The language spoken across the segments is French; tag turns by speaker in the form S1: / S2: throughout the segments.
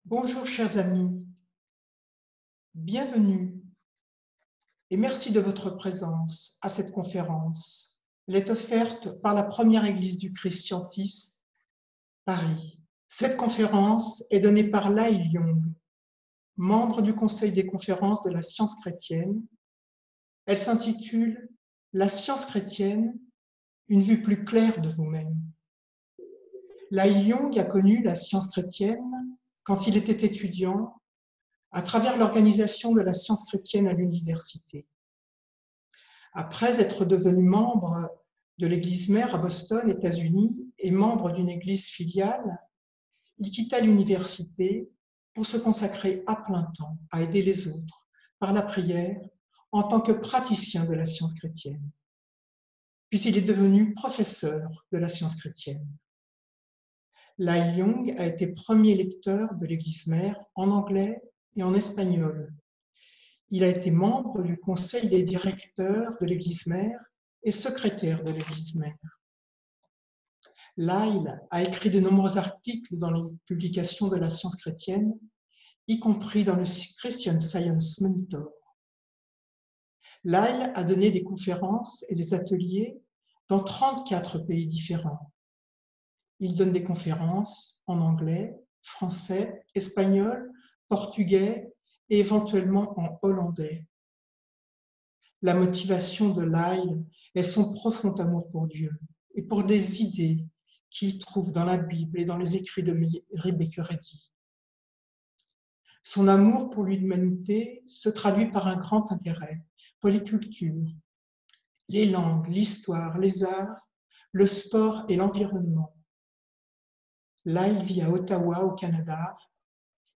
S1: Bonjour chers amis, bienvenue et merci de votre présence à cette conférence. Elle est offerte par la Première Église du Christ Scientiste, Paris. Cette conférence est donnée par Lai Young, membre du Conseil des conférences de la science chrétienne. Elle s'intitule « La science chrétienne, une vue plus claire de vous-même ». Lai Young a connu la science chrétienne quand il était étudiant à travers l'organisation de la science chrétienne à l'université. Après être devenu membre de l'église mère à Boston, États-Unis, et membre d'une église filiale, il quitta l'université pour se consacrer à plein temps à aider les autres par la prière en tant que praticien de la science chrétienne. Puis il est devenu professeur de la science chrétienne. Lai Young a été premier lecteur de l'église mère en anglais et en espagnol. Il a été membre du conseil des directeurs de l'église mère et secrétaire de l'église mère. Lyle a écrit de nombreux articles dans les publications de la science chrétienne, y compris dans le Christian Science Monitor. Lyle a donné des conférences et des ateliers dans 34 pays différents. Il donne des conférences en anglais, français, espagnol, portugais et éventuellement en hollandais. La motivation de Lyle est son profond amour pour Dieu et pour des idées qu'il trouve dans la Bible et dans les écrits de Rebecca Reddy. Son amour pour l'humanité se traduit par un grand intérêt pour les cultures, les langues, l'histoire, les arts, le sport et l'environnement. Lyle vit à Ottawa, au Canada.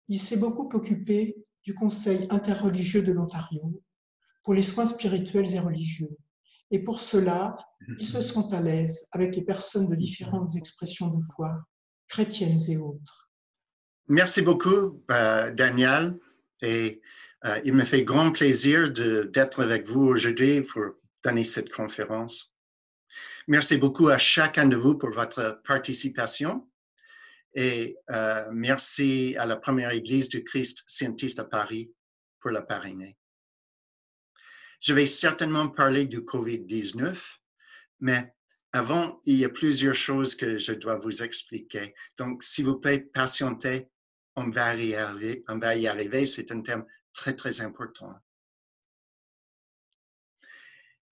S1: Il s'est beaucoup occupé du Conseil interreligieux de l'Ontario pour les soins spirituels et religieux. Et pour cela, ils se sentent à l'aise avec les personnes de différentes expressions de foi, chrétiennes et autres.
S2: Merci beaucoup, Daniel. Et il me fait grand plaisir d'être avec vous aujourd'hui pour donner cette conférence. Merci beaucoup à chacun de vous pour votre participation. Et merci à la Première Église du Christ Scientiste à Paris pour la parrainer. Je vais certainement parler du COVID-19, mais avant, il y a plusieurs choses que je dois vous expliquer. Donc, s'il vous plaît, patientez. On va y arriver. C'est un thème très, très important.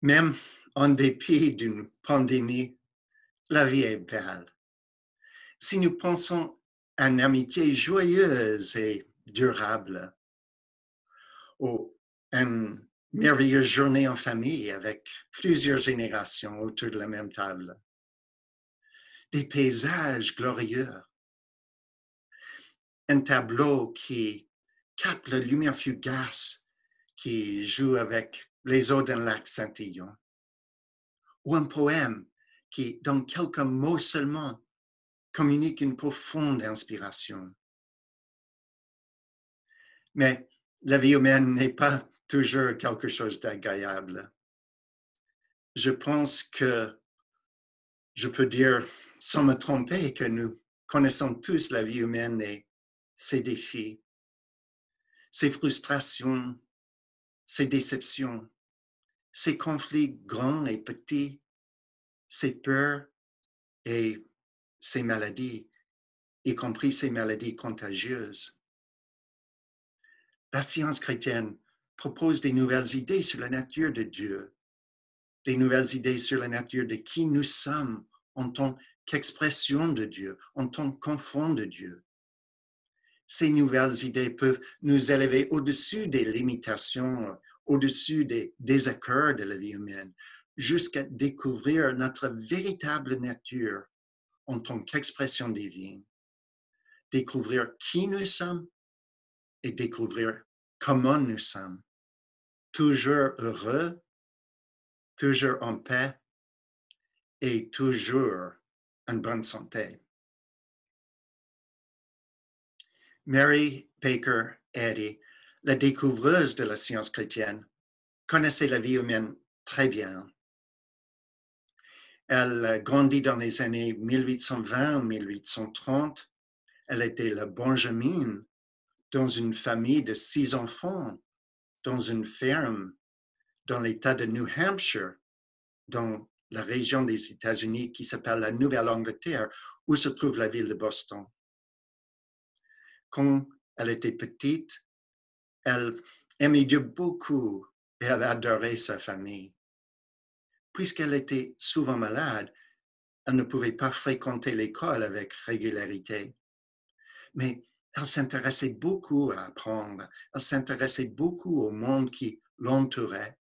S2: Même en dépit d'une pandémie, la vie est belle. Si nous pensons à une amitié joyeuse et durable, ou une merveilleuse journée en famille avec plusieurs générations autour de la même table, des paysages glorieux, un tableau qui capte la lumière fugace qui joue avec les eaux d'un lac scintillant, ou un poème qui, dans quelques mots seulement, communique une profonde inspiration. Mais la vie humaine n'est pas toujours quelque chose d'agréable. Je pense que je peux dire, sans me tromper, que nous connaissons tous la vie humaine et ses défis, ses frustrations, ses déceptions, ses conflits grands et petits, ses peurs et ses maladies, y compris ces maladies contagieuses. La science chrétienne propose des nouvelles idées sur la nature de Dieu, des nouvelles idées sur la nature de qui nous sommes en tant qu'expression de Dieu, en tant qu'enfant de Dieu. Ces nouvelles idées peuvent nous élever au-dessus des limitations, au-dessus des désaccords de la vie humaine, jusqu'à découvrir notre véritable nature en tant qu'expression divine. Découvrir qui nous sommes et découvrir comment nous sommes. Toujours heureux, toujours en paix et toujours en bonne santé. Mary Baker Eddy, la découvreuse de la science chrétienne, connaissait la vie humaine très bien. Elle grandit dans les années 1820-1830. Elle était la Benjamine dans une famille de 6 enfants, dans une ferme, dans l'État de New Hampshire, dans la région des États-Unis qui s'appelle la Nouvelle-Angleterre, où se trouve la ville de Boston. Quand elle était petite, elle aimait Dieu beaucoup et elle adorait sa famille. Puisqu'elle était souvent malade, elle ne pouvait pas fréquenter l'école avec régularité. Mais elle s'intéressait beaucoup à apprendre. Elle s'intéressait beaucoup au monde qui l'entourait.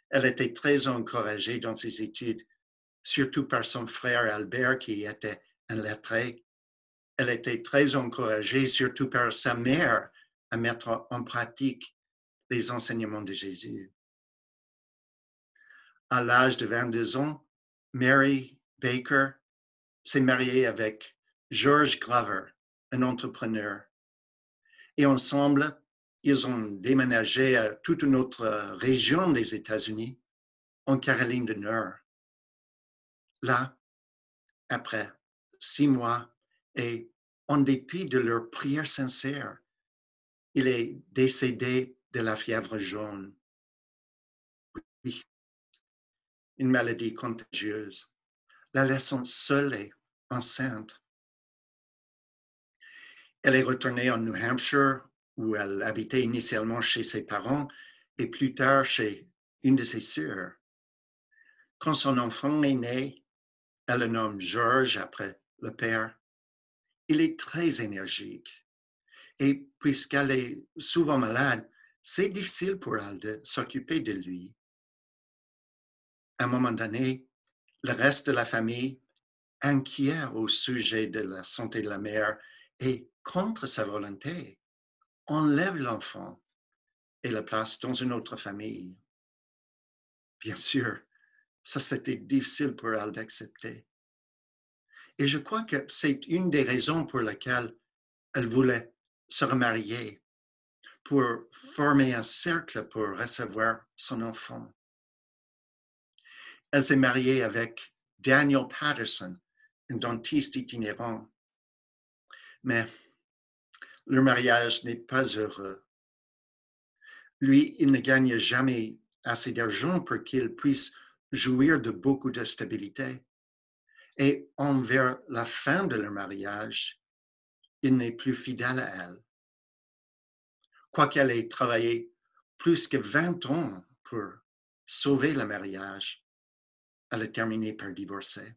S2: Elle était très encouragée dans ses études, surtout par son frère Albert qui était un lettré. Elle était très encouragée, surtout par sa mère, à mettre en pratique les enseignements de Jésus. À l'âge de 22 ans, Mary Baker s'est mariée avec George Glover, un entrepreneur. Et ensemble, ils ont déménagé à toute une autre région des États-Unis, en Caroline du Nord. Là, après 6 mois, et en dépit de leurs prières sincères, il est décédé de la fièvre jaune. Oui, une maladie contagieuse, la laissant seule et enceinte. Elle est retournée en New Hampshire, où elle habitait initialement chez ses parents et plus tard chez une de ses sœurs. Quand son enfant est né, elle le nomme George après le père. Il est très énergique. Et puisqu'elle est souvent malade, c'est difficile pour elle de s'occuper de lui. À un moment donné, le reste de la famille, inquiet au sujet de la santé de la mère et contre sa volonté, enlève l'enfant et le place dans une autre famille. Bien sûr, ça c'était difficile pour elle d'accepter. Et je crois que c'est une des raisons pour lesquelles elle voulait se remarier, pour former un cercle pour recevoir son enfant. Elle s'est mariée avec Daniel Patterson, un dentiste itinérant. Mais leur mariage n'est pas heureux. Lui, il ne gagne jamais assez d'argent pour qu'il puisse jouir de beaucoup de stabilité. Et envers la fin de leur mariage, il n'est plus fidèle à elle. Quoiqu'elle ait travaillé plus que 20 ans pour sauver le mariage, elle a terminé par divorcer.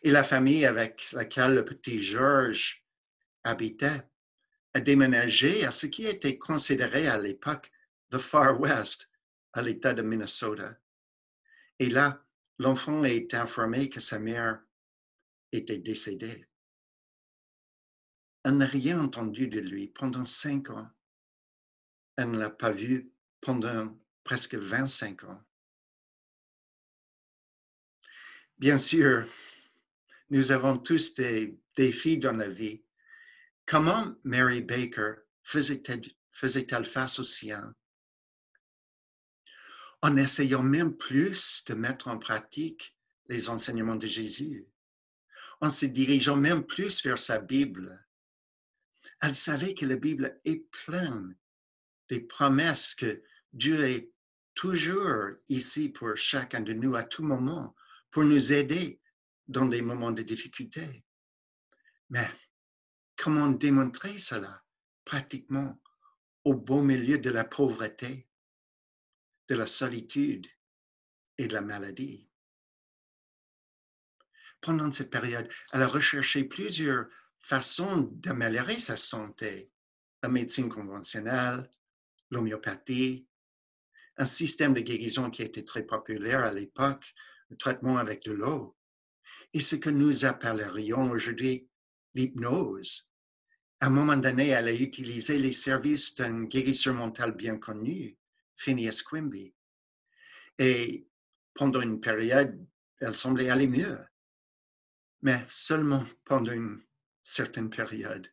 S2: Et la famille avec laquelle le petit George habitait a déménagé à ce qui était considéré à l'époque the Far West, à l'État de Minnesota. Et là, l'enfant est informé que sa mère était décédée. Elle n'a rien entendu de lui pendant 5 ans. Elle ne l'a pas vu pendant presque 25 ans. Bien sûr, nous avons tous des défis dans la vie. Comment Mary Baker faisait-elle face aux siens? En essayant même plus de mettre en pratique les enseignements de Jésus, en se dirigeant même plus vers sa Bible. Elle savait que la Bible est pleine des promesses que Dieu est toujours ici pour chacun de nous à tout moment, pour nous aider dans des moments de difficulté. Mais comment démontrer cela pratiquement au beau milieu de la pauvreté, de la solitude et de la maladie? Pendant cette période, elle a recherché plusieurs façons d'améliorer sa santé. La médecine conventionnelle, l'homéopathie, un système de guérison qui était très populaire à l'époque, le traitement avec de l'eau, et ce que nous appellerions aujourd'hui l'hypnose. À un moment donné, elle a utilisé les services d'un guérisseur mental bien connu, Phineas Quimby. Et pendant une période, elle semblait aller mieux, mais seulement pendant une certaine période.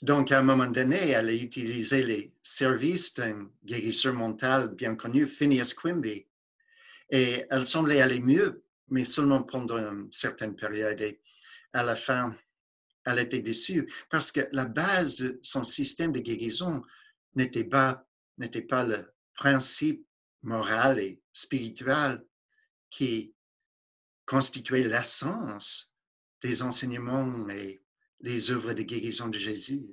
S2: Donc, à un moment donné, elle a utilisé les services d'un guérisseur mental bien connu, Phineas Quimby. Et elle semblait aller mieux, mais seulement pendant une certaine période. Et à la fin, elle était déçue parce que la base de son système de guérison n'était pas le principe moral et spirituel qui constituait l'essence des enseignements et les œuvres de guérison de Jésus.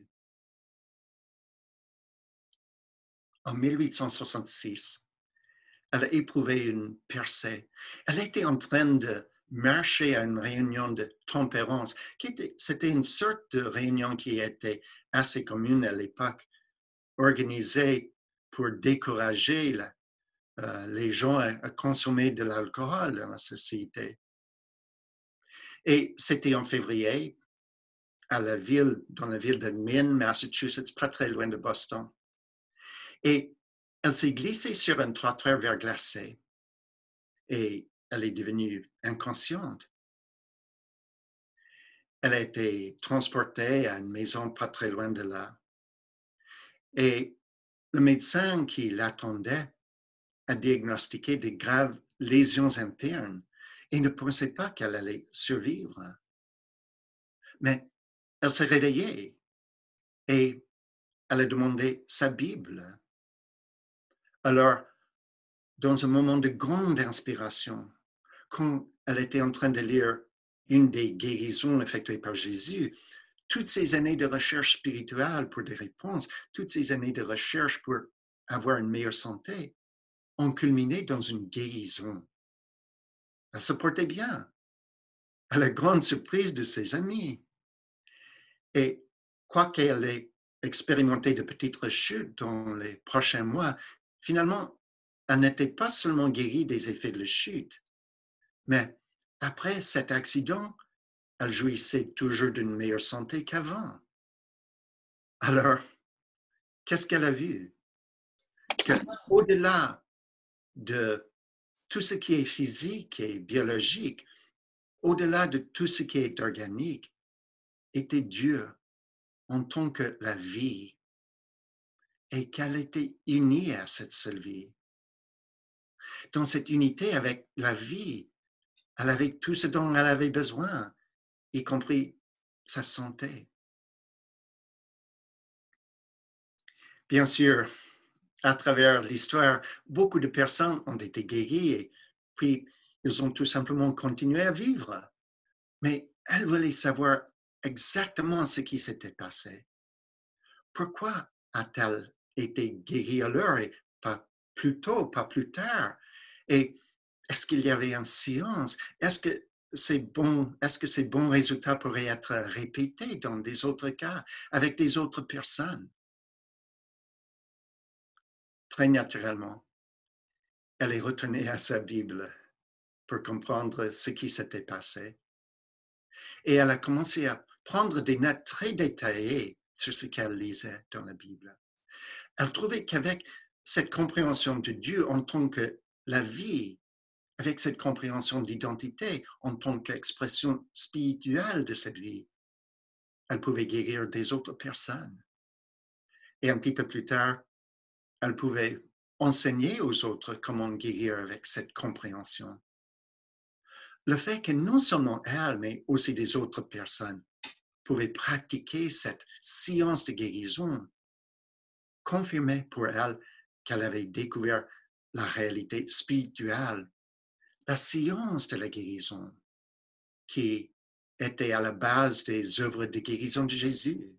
S2: En 1866, elle a éprouvé une percée. Elle était en train de marcher à une réunion de tempérance. C'était une sorte de réunion qui était assez commune à l'époque, organisée pour décourager les gens à consommer de l'alcool dans la société. Et c'était en février, dans la ville de Maine, Massachusetts, pas très loin de Boston. Et elle s'est glissée sur un trottoir verglacé et elle est devenue inconsciente. Elle a été transportée à une maison pas très loin de là. Et le médecin qui l'attendait a diagnostiqué de graves lésions internes et ne pensait pas qu'elle allait survivre. Mais elle s'est réveillée et elle a demandé sa Bible. Alors, dans un moment de grande inspiration, quand elle était en train de lire une des guérisons effectuées par Jésus, toutes ces années de recherche spirituelle pour des réponses, toutes ces années de recherche pour avoir une meilleure santé, ont culminé dans une guérison. Elle se portait bien, à la grande surprise de ses amis. Et quoiqu'elle ait expérimenté de petites rechutes dans les prochains mois, finalement, elle n'était pas seulement guérie des effets de la chute, mais après cet accident, elle jouissait toujours d'une meilleure santé qu'avant. Alors, qu'est-ce qu'elle a vu? Qu'au-delà de tout ce qui est physique et biologique, au-delà de tout ce qui est organique, était Dieu en tant que la vie et qu'elle était unie à cette seule vie. Dans cette unité avec la vie, elle avait tout ce dont elle avait besoin, y compris sa santé. Bien sûr, à travers l'histoire, beaucoup de personnes ont été guéries et puis ils ont tout simplement continué à vivre. Mais elle voulait savoir exactement ce qui s'était passé. Pourquoi a-t-elle été guérie alors et pas plus tôt, pas plus tard? Et est-ce qu'il y avait une science? Est-ce que ces bons résultats pourraient être répétés dans des autres cas avec des autres personnes? Très naturellement, elle est retournée à sa Bible pour comprendre ce qui s'était passé. Et elle a commencé à prendre des notes très détaillées sur ce qu'elle lisait dans la Bible. Elle trouvait qu'avec cette compréhension de Dieu en tant que la vie, avec cette compréhension d'identité en tant qu'expression spirituelle de cette vie, elle pouvait guérir des autres personnes. Et un petit peu plus tard, elle pouvait enseigner aux autres comment guérir avec cette compréhension. Le fait que non seulement elle, mais aussi des autres personnes pouvaient pratiquer cette science de guérison confirmait pour elle qu'elle avait découvert la réalité spirituelle, la science de la guérison qui était à la base des œuvres de guérison de Jésus.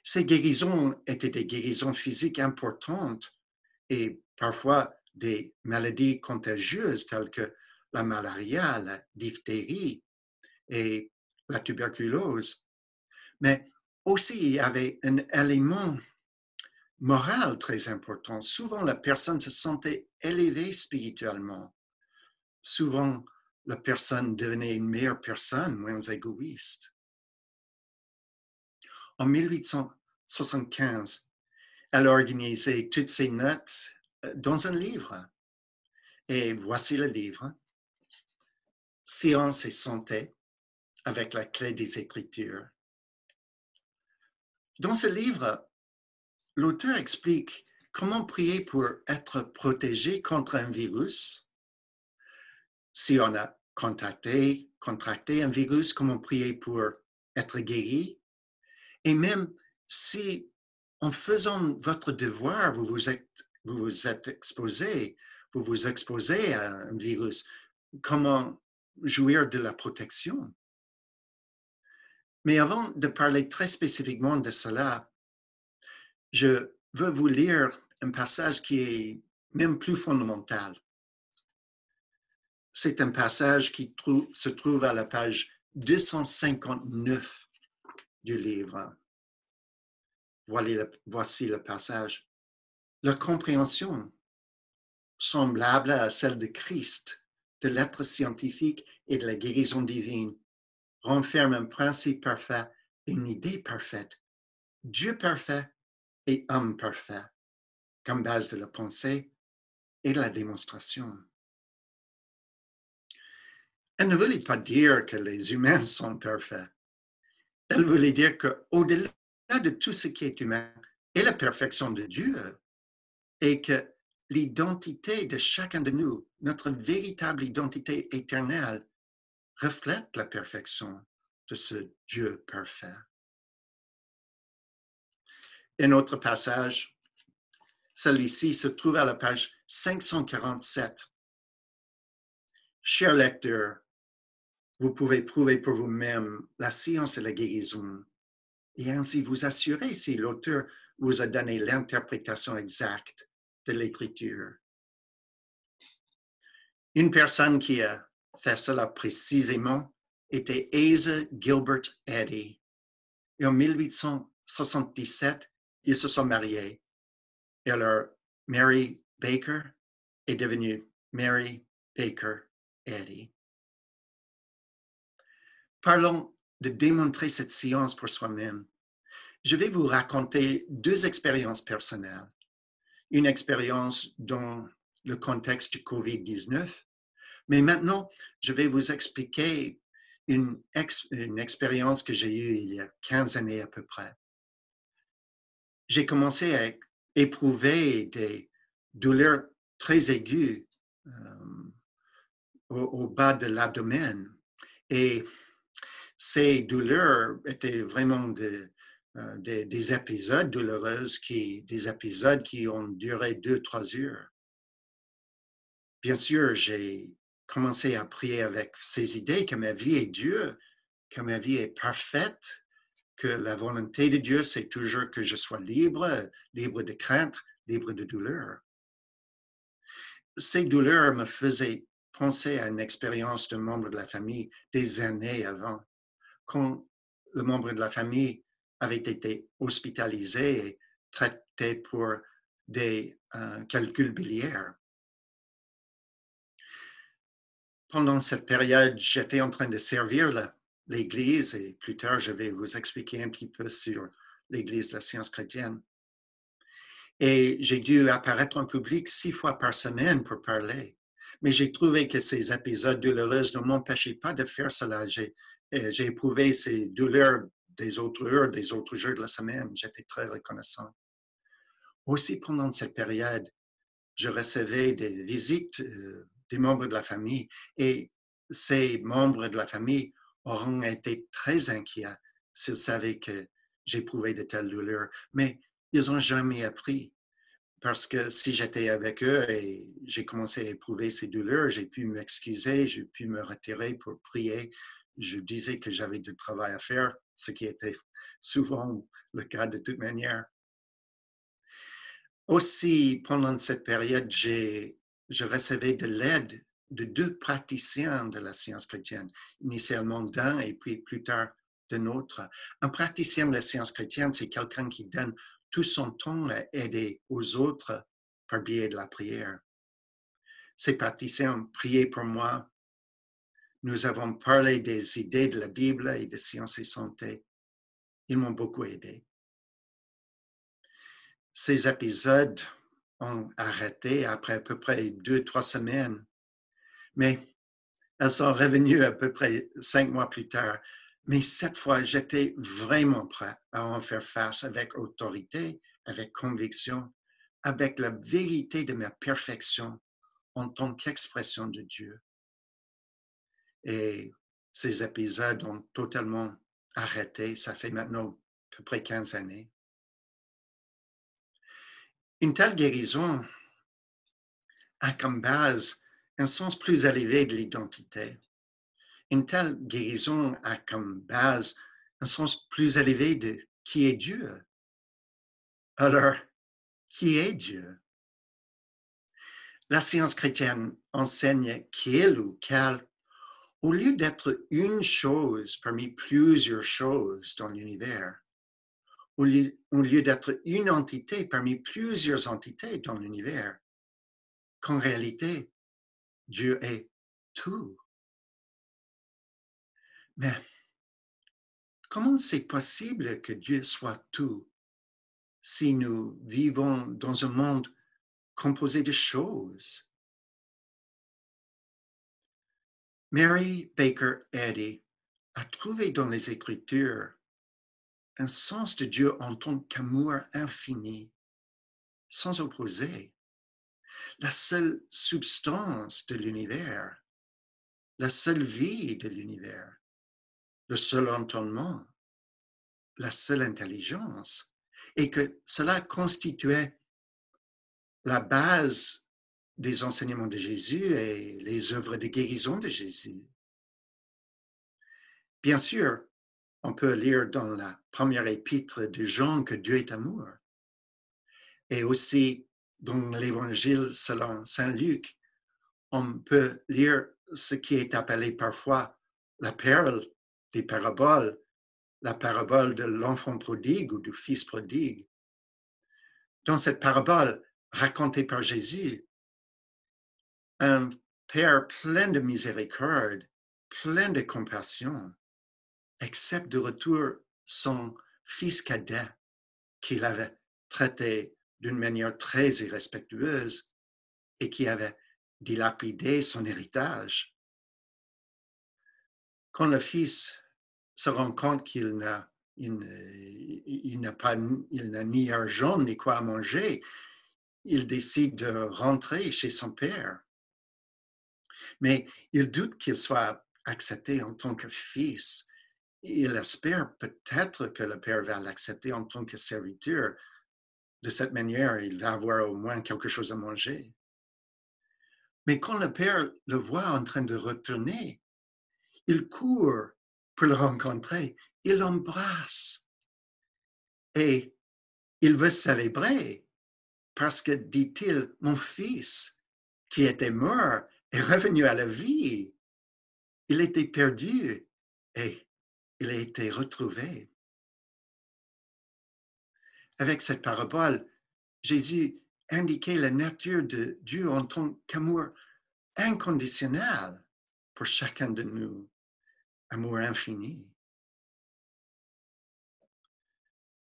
S2: Ces guérisons étaient des guérisons physiques importantes et parfois des maladies contagieuses telles que la malaria, la diphtérie et la tuberculose. Mais aussi, il y avait un élément moral très important. Souvent, la personne se sentait élevée spirituellement. Souvent, la personne devenait une meilleure personne, moins égoïste. En 1875, elle a organisé toutes ses notes dans un livre. Et voici le livre, Science et santé, avec la clé des Écritures. Dans ce livre, l'auteur explique comment prier pour être protégé contre un virus si on a contacté contracté un virus, comment prier pour être guéri. Et même si en faisant votre devoir, vous vous êtes exposé, vous vous exposez à un virus, comment jouir de la protection. Mais avant de parler très spécifiquement de cela, je veux vous lire un passage qui est même plus fondamental. C'est un passage qui se trouve à la page 259 du livre. Voici le passage. La compréhension semblable à celle de Christ, de l'être scientifique et de la guérison divine, renferme un principe parfait, une idée parfaite, Dieu parfait et homme parfait, comme base de la pensée et de la démonstration. Elle ne voulait pas dire que les humains sont parfaits. Elle voulait dire qu'au-delà de tout ce qui est humain est la perfection de Dieu et que l'identité de chacun de nous, notre véritable identité éternelle, reflète la perfection de ce Dieu parfait. Un autre passage, celui-ci se trouve à la page 547. Chers lecteurs, vous pouvez prouver pour vous-même la science de la guérison et ainsi vous assurer si l'auteur vous a donné l'interprétation exacte de l'écriture. Une personne qui a fait cela précisément était Asa Gilbert Eddy. Et en 1877, ils se sont mariés. Et alors, Mary Baker est devenue Mary Baker Eddy. Parlons de démontrer cette science pour soi-même. Je vais vous raconter deux expériences personnelles. Une expérience dans le contexte du COVID-19, mais maintenant, je vais vous expliquer une expérience que j'ai eue il y a 15 années à peu près. J'ai commencé à éprouver des douleurs très aiguës au bas de l'abdomen. Et ces douleurs étaient vraiment des épisodes douloureux, des épisodes qui ont duré 2-3 heures. Bien sûr, j'ai commencé à prier avec ces idées que ma vie est Dieu, que ma vie est parfaite, que la volonté de Dieu, c'est toujours que je sois libre, libre de crainte, libre de douleur. Ces douleurs me faisaient penser à une expérience d'un membre de la famille des années avant, quand le membre de la famille avait été hospitalisé et traité pour des calculs biliaires. Pendant cette période, j'étais en train de servir l'Église et plus tard, je vais vous expliquer un petit peu sur l'Église de la science chrétienne. Et j'ai dû apparaître en public 6 fois par semaine pour parler. Mais j'ai trouvé que ces épisodes douloureux ne m'empêchaient pas de faire cela. J'ai éprouvé ces douleurs des autres heures, des autres jours de la semaine. J'étais très reconnaissant. Aussi, pendant cette période, je recevais des visites des membres de la famille et ces membres de la famille auront été très inquiets s'ils savaient que j'éprouvais de telles douleurs. Mais ils n'ont jamais appris. Parce que si j'étais avec eux et j'ai commencé à éprouver ces douleurs, j'ai pu m'excuser, j'ai pu me retirer pour prier. Je disais que j'avais du travail à faire, ce qui était souvent le cas de toute manière. Aussi, pendant cette période, je recevais de l'aide de 2 praticiens de la science chrétienne, initialement d'un et puis plus tard d'un autre. Un praticien de la science chrétienne, c'est quelqu'un qui donne tout son temps à aider aux autres par biais de la prière. Ces praticiens priaient pour moi. Nous avons parlé des idées de la Bible et de sciences et santé. Ils m'ont beaucoup aidé. Ces épisodes ont arrêté après à peu près 2-3 semaines, mais elles sont revenues à peu près 5 mois plus tard. Mais cette fois, j'étais vraiment prêt à en faire face avec autorité, avec conviction, avec la vérité de ma perfection en tant qu'expression de Dieu. Et ces épisodes ont totalement arrêté. Ça fait maintenant à peu près 15 années. Une telle guérison a comme base un sens plus élevé de l'identité. Une telle guérison a comme base un sens plus élevé de qui est Dieu. Alors, qui est Dieu? La science chrétienne enseigne qu'il ou qu'elle, au lieu d'être une chose parmi plusieurs choses dans l'univers, au lieu d'être une entité parmi plusieurs entités dans l'univers, qu'en réalité, Dieu est tout. Mais comment c'est possible que Dieu soit tout si nous vivons dans un monde composé de choses? Mary Baker Eddy a trouvé dans les Écritures un sens de Dieu en tant qu'amour infini, sans opposé, la seule substance de l'univers, la seule vie de l'univers, le seul entendement, la seule intelligence, et que cela constituait la base des enseignements de Jésus et les œuvres de guérison de Jésus. Bien sûr, on peut lire dans la première épître de Jean que Dieu est amour. Et aussi dans l'évangile selon Saint Luc, on peut lire ce qui est appelé parfois la perle des paraboles, la parabole de l'enfant prodigue ou du fils prodigue. Dans cette parabole racontée par Jésus, un père plein de miséricorde, plein de compassion, accepte de retour son fils cadet qu'il avait traité d'une manière très irrespectueuse et qui avait dilapidé son héritage. Quand le fils se rend compte qu'il n'a ni argent ni quoi à manger, il décide de rentrer chez son père. Mais il doute qu'il soit accepté en tant que fils. Il espère peut-être que le père va l'accepter en tant que serviteur. De cette manière, il va avoir au moins quelque chose à manger. Mais quand le père le voit en train de retourner, il court pour le rencontrer, il l'embrasse et il veut célébrer parce que, dit-il, mon fils qui était mort est revenu à la vie. Il était perdu et il a été retrouvé. Avec cette parabole, Jésus indiquait la nature de Dieu en tant qu'amour inconditionnel pour chacun de nous, amour infini.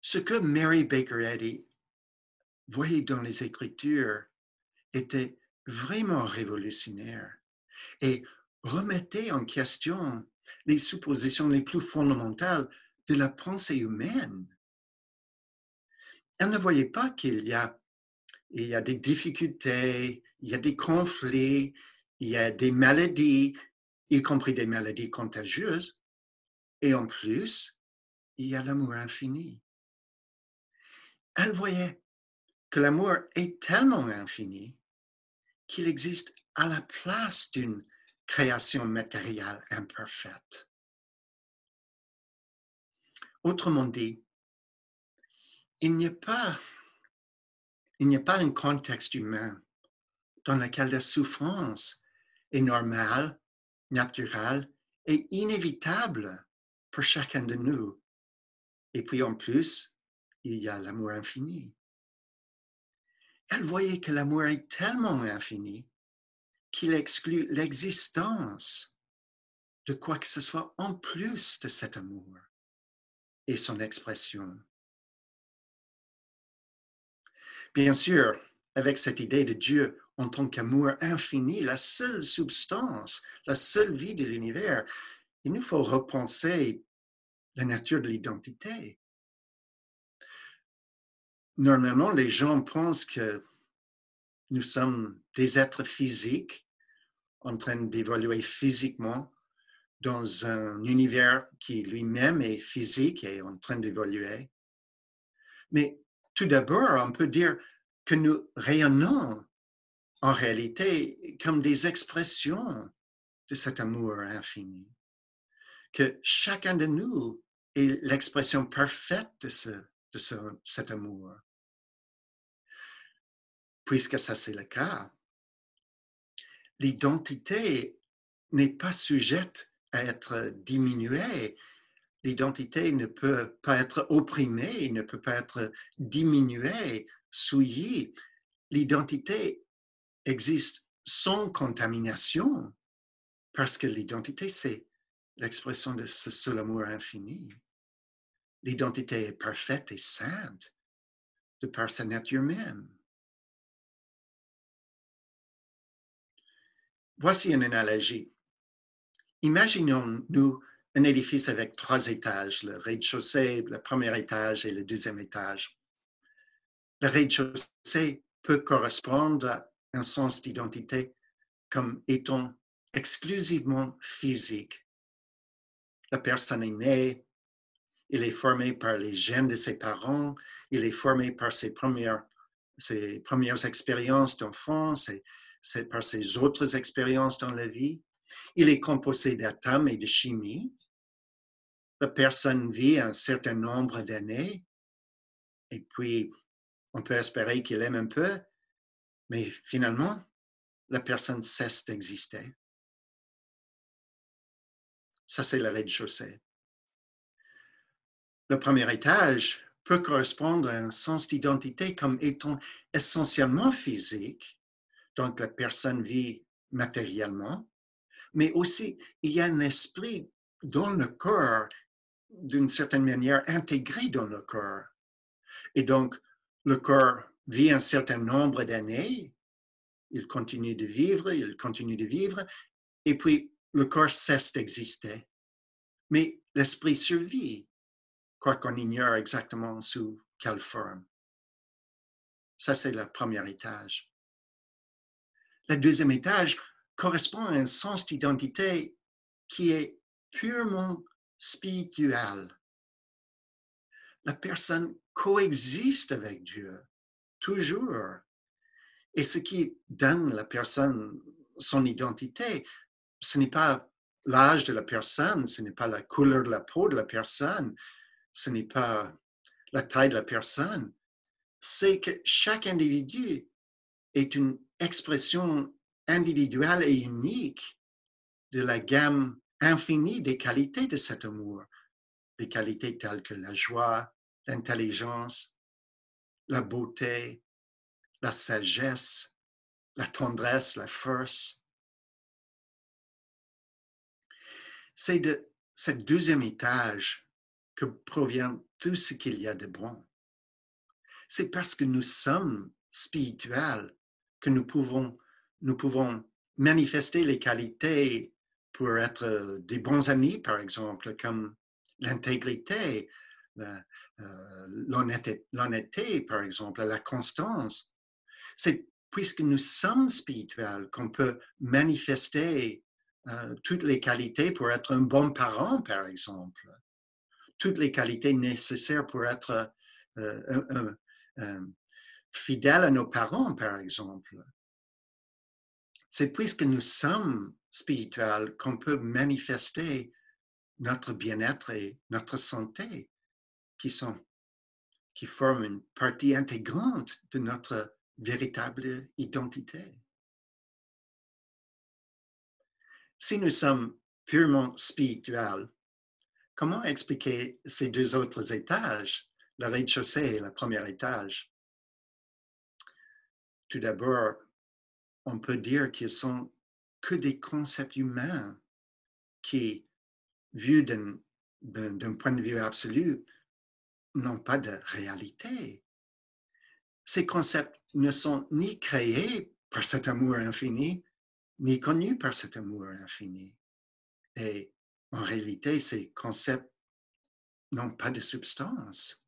S2: Ce que Mary Baker Eddy voyait dans les Écritures était vraiment révolutionnaire et remettait en question les suppositions les plus fondamentales de la pensée humaine. Elle ne voyait pas qu'il y a des difficultés, il y a des conflits, il y a des maladies, y compris des maladies contagieuses, et en plus, il y a l'amour infini. Elle voyait que l'amour est tellement infini qu'il existe à la place d'une création matérielle imparfaite. Autrement dit, il n'y a pas un contexte humain dans lequel la souffrance est normale, naturelle et inévitable pour chacun de nous. Et puis en plus, il y a l'amour infini. Elle voyait que l'amour est tellement infini qu'il exclut l'existence de quoi que ce soit en plus de cet amour et son expression. Bien sûr, avec cette idée de Dieu en tant qu'amour infini, la seule substance, la seule vie de l'univers, il nous faut repenser la nature de l'identité. Normalement, les gens pensent que nous sommes des êtres physiques en train d'évoluer physiquement dans un univers qui lui-même est physique et en train d'évoluer. Mais tout d'abord, on peut dire que nous rayonnons en réalité comme des expressions de cet amour infini, que chacun de nous est l'expression parfaite de cet amour. Puisque ça c'est le cas, l'identité n'est pas sujette à être diminuée. L'identité ne peut pas être opprimée, ne peut pas être diminuée, souillée. L'identité existe sans contamination, parce que l'identité, c'est l'expression de ce seul amour infini. L'identité est parfaite et sainte de par sa nature même. Voici une analogie. Imaginons-nous un édifice avec 3 étages, le rez-de-chaussée, le premier étage et le deuxième étage. Le rez-de-chaussée peut correspondre à un sens d'identité comme étant exclusivement physique. La personne est née, il est formé par les gènes de ses parents, il est formé par ses premières expériences d'enfance et par ses autres expériences dans la vie. Il est composé d'atomes et de chimie. La personne vit un certain nombre d'années et puis on peut espérer qu'il aime un peu, mais finalement, la personne cesse d'exister. Ça, c'est le rez-de-chaussée. Le premier étage peut correspondre à un sens d'identité comme étant essentiellement physique, donc la personne vit matériellement, mais aussi il y a un esprit dans le corps, d'une certaine manière intégré dans le corps. Et donc, le corps vit un certain nombre d'années, il continue de vivre, et puis le corps cesse d'exister. Mais l'esprit survit, quoiqu'on ignore exactement sous quelle forme. Ça, c'est le premier étage. Le deuxième étage correspond à un sens d'identité qui est purement spirituel. La personne coexiste avec Dieu, toujours. Et ce qui donne à la personne son identité, ce n'est pas l'âge de la personne, ce n'est pas la couleur de la peau de la personne, ce n'est pas la taille de la personne, c'est que chaque individu est une expression individuelle et unique de la gamme infinie des qualités de cet amour, des qualités telles que la joie, l'intelligence, la beauté, la sagesse, la tendresse, la force. C'est de ce deuxième étage que provient tout ce qu'il y a de bon. C'est parce que nous sommes spirituels que nous pouvons manifester les qualités pour être des bons amis, par exemple, comme l'intégrité, l'honnêteté, par exemple, la constance. C'est puisque nous sommes spirituels qu'on peut manifester toutes les qualités pour être un bon parent, par exemple. Toutes les qualités nécessaires pour être fidèle à nos parents, par exemple. C'est puisque nous sommes spirituels qu'on peut manifester notre bien-être et notre santé, qui forment une partie intégrante de notre véritable identité. Si nous sommes purement spirituels, comment expliquer ces 2 autres étages, le rez-de-chaussée et le premier étage? Tout d'abord, on peut dire qu'ils sont que des concepts humains qui, vus d'un point de vue absolu, n'ont pas de réalité. Ces concepts ne sont ni créés par cet amour infini, ni connus par cet amour infini. Et en réalité, ces concepts n'ont pas de substance.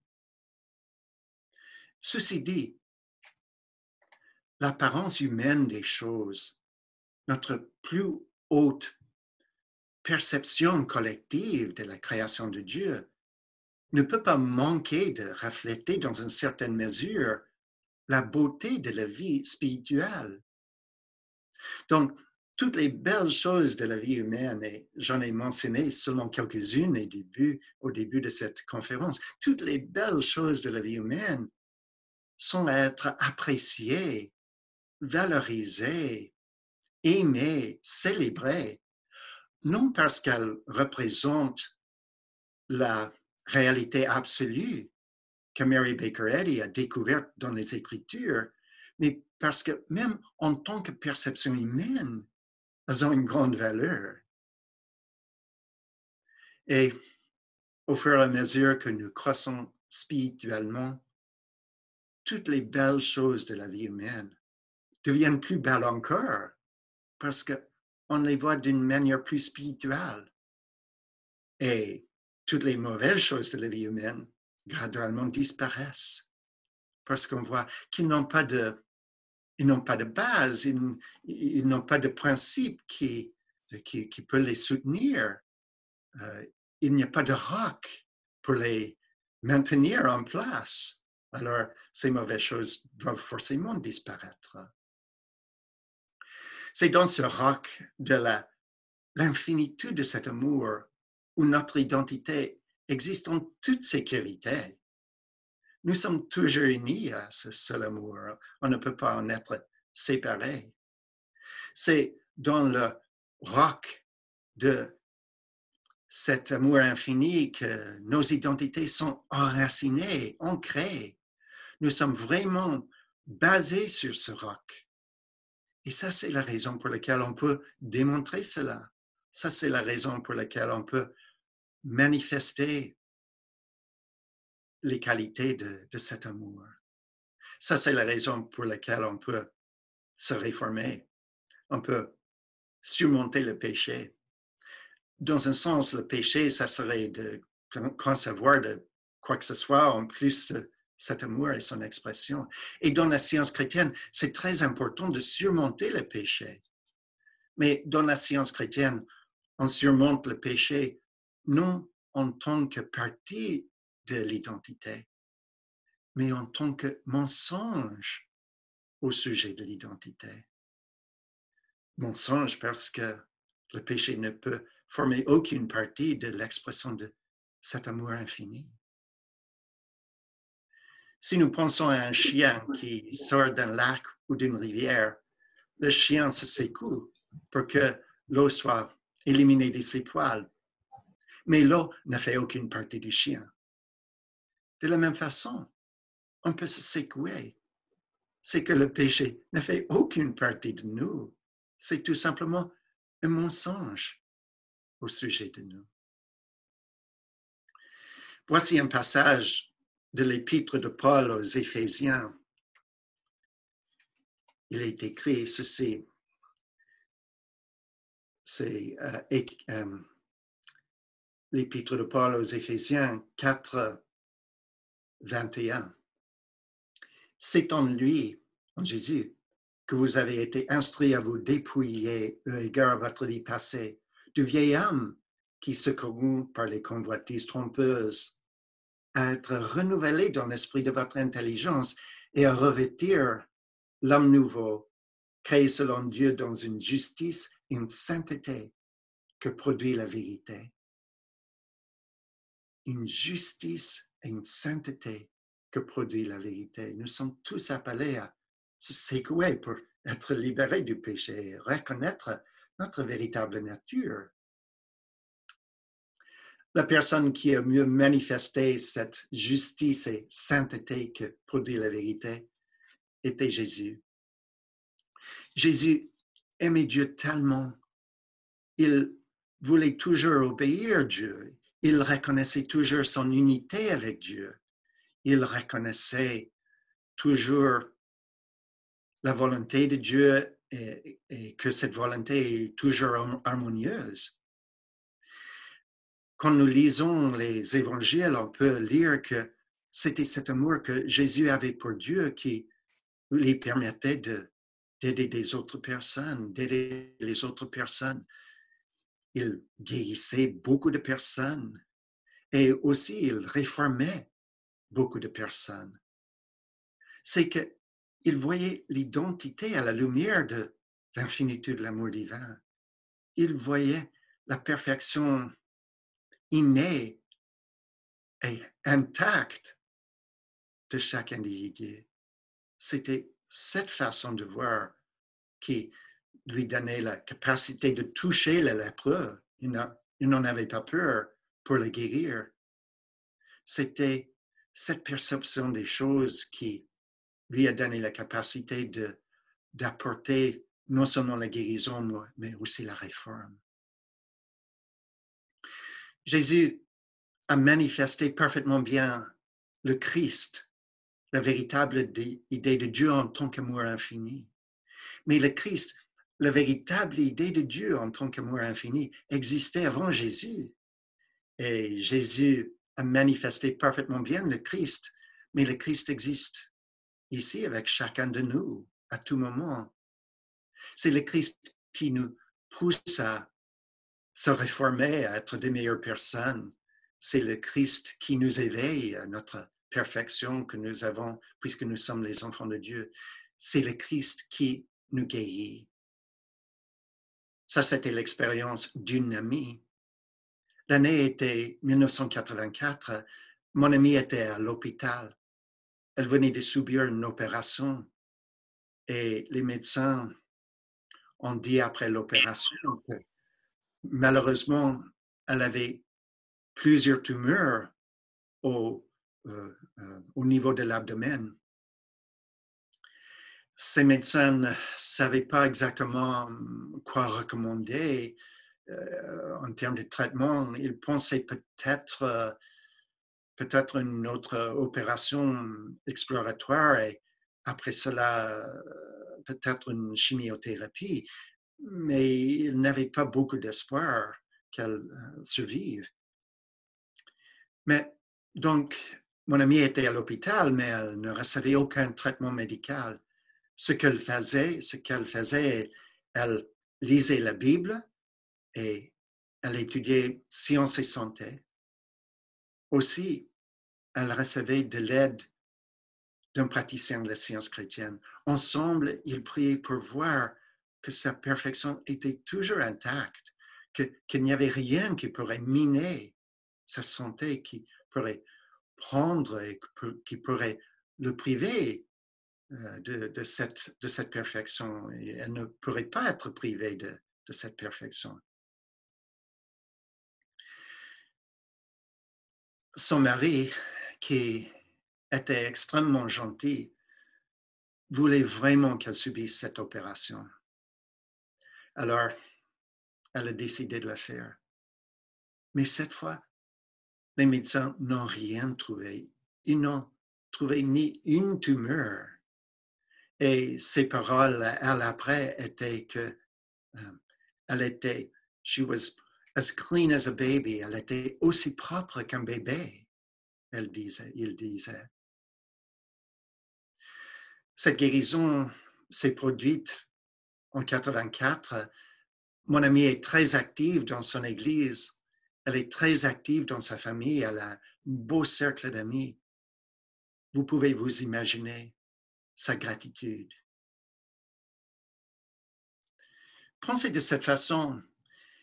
S2: Ceci dit, l'apparence humaine des choses, notre plus haute perception collective de la création de Dieu ne peut pas manquer de refléter dans une certaine mesure la beauté de la vie spirituelle. Donc, toutes les belles choses de la vie humaine, et j'en ai mentionné seulement quelques-unes au début de cette conférence, toutes les belles choses de la vie humaine sont à être appréciées, valorisées, aimées, célébrées, non parce qu'elles représentent la réalité absolue que Mary Baker Eddy a découverte dans les Écritures, mais parce que même en tant que perception humaine, elles ont une grande valeur. Et au fur et à mesure que nous croissons spirituellement, toutes les belles choses de la vie humaine deviennent plus belles encore parce qu'on les voit d'une manière plus spirituelle. Et toutes les mauvaises choses de la vie humaine graduellement disparaissent parce qu'on voit qu'ils n'ont pas de base, ils n'ont pas de principe qui peut les soutenir. Il n'y a pas de roc pour les maintenir en place. Alors, ces mauvaises choses doivent forcément disparaître. C'est dans ce roc de l'infinitude de cet amour où notre identité existe en toute sécurité. Nous sommes toujours unis à ce seul amour. On ne peut pas en être séparés. C'est dans le roc de cet amour infini que nos identités sont enracinées, ancrées. Nous sommes vraiment basés sur ce roc. Et ça, c'est la raison pour laquelle on peut démontrer cela. Ça, c'est la raison pour laquelle on peut manifester les qualités de cet amour. Ça, c'est la raison pour laquelle on peut se réformer. On peut surmonter le péché. Dans un sens, le péché, ça serait de concevoir de quoi que ce soit en plus de cet amour et son expression. Et dans la science chrétienne, c'est très important de surmonter le péché. Mais dans la science chrétienne, on surmonte le péché non en tant que partie de l'identité, mais en tant que mensonge au sujet de l'identité. Mensonge parce que le péché ne peut former aucune partie de l'expression de cet amour infini. Si nous pensons à un chien qui sort d'un lac ou d'une rivière, le chien se secoue pour que l'eau soit éliminée de ses poils. Mais l'eau ne fait aucune partie du chien. De la même façon, on peut se secouer. C'est que le péché ne fait aucune partie de nous. C'est tout simplement un mensonge au sujet de nous. Voici un passage de l'épître de Paul aux Éphésiens. Il est écrit ceci. C'est l'épître de Paul aux Éphésiens 4, 21. C'est en lui, en Jésus, que vous avez été instruits à vous dépouiller, eu égard à votre vie passée, du vieil homme qui se corrompt par les convoitises trompeuses, à être renouvelé dans l'esprit de votre intelligence et à revêtir l'homme nouveau, créé selon Dieu dans une justice et une sainteté que produit la vérité. Une justice et une sainteté que produit la vérité. Nous sommes tous appelés à se secouer pour être libérés du péché et reconnaître notre véritable nature. La personne qui a mieux manifesté cette justice et sainteté que produit la vérité était Jésus. Jésus aimait Dieu tellement, il voulait toujours obéir à Dieu, il reconnaissait toujours son unité avec Dieu, il reconnaissait toujours la volonté de Dieu et que cette volonté est toujours harmonieuse. Quand nous lisons les évangiles, on peut lire que c'était cet amour que Jésus avait pour Dieu qui lui permettait d'aider des autres personnes, d'aider les autres personnes. il guérissait beaucoup de personnes et aussi il réformait beaucoup de personnes. C'est qu'il voyait l'identité à la lumière de l'infinitude de l'amour divin. Il voyait la perfection innée et intacte de chaque individu. C'était cette façon de voir qui lui donnait la capacité de toucher le lépreux. Il n'en avait pas peur pour le guérir. C'était cette perception des choses qui lui a donné la capacité d'apporter non seulement la guérison, mais aussi la réforme. Jésus a manifesté parfaitement bien le Christ, la véritable idée de Dieu en tant qu'amour infini. Mais le Christ, la véritable idée de Dieu en tant qu'amour infini, existait avant Jésus. Et Jésus a manifesté parfaitement bien le Christ, mais le Christ existe ici avec chacun de nous, à tout moment. C'est le Christ qui nous pousse à se réformer, à être de meilleures personnes. C'est le Christ qui nous éveille à notre perfection que nous avons puisque nous sommes les enfants de Dieu. C'est le Christ qui nous guérit. Ça, c'était l'expérience d'une amie. L'année était 1984. Mon amie était à l'hôpital. Elle venait de subir une opération et les médecins ont dit après l'opération que malheureusement, elle avait plusieurs tumeurs au niveau de l'abdomen. Ces médecins ne savaient pas exactement quoi recommander en termes de traitement. Ils pensaient peut-être une autre opération exploratoire et après cela, peut-être une chimiothérapie, mais ils n'avaient pas beaucoup d'espoir qu'elle survive. Mais donc, mon amie était à l'hôpital, mais elle ne recevait aucun traitement médical. Ce qu'elle faisait, elle lisait la Bible et elle étudiait sciences et santé. Aussi, elle recevait de l'aide d'un praticien de la science chrétienne. Ensemble, ils priaient pour voir que sa perfection était toujours intacte, qu'il n'y avait rien qui pourrait miner sa santé, qui pourrait prendre et qui pourrait le priver de cette perfection. Et elle ne pourrait pas être privée de cette perfection. Son mari, qui était extrêmement gentil, voulait vraiment qu'elle subisse cette opération. Alors, elle a décidé de la faire. Mais cette fois, les médecins n'ont rien trouvé. Ils n'ont trouvé ni une tumeur. Et ses paroles, elle après, étaient que elle était, she was as clean as a baby. Elle était aussi propre qu'un bébé, il disait. Cette guérison s'est produite en 84. Mon amie est très active dans son église. Elle est très active dans sa famille. Elle a un beau cercle d'amis. Vous pouvez vous imaginer sa gratitude. Penser de cette façon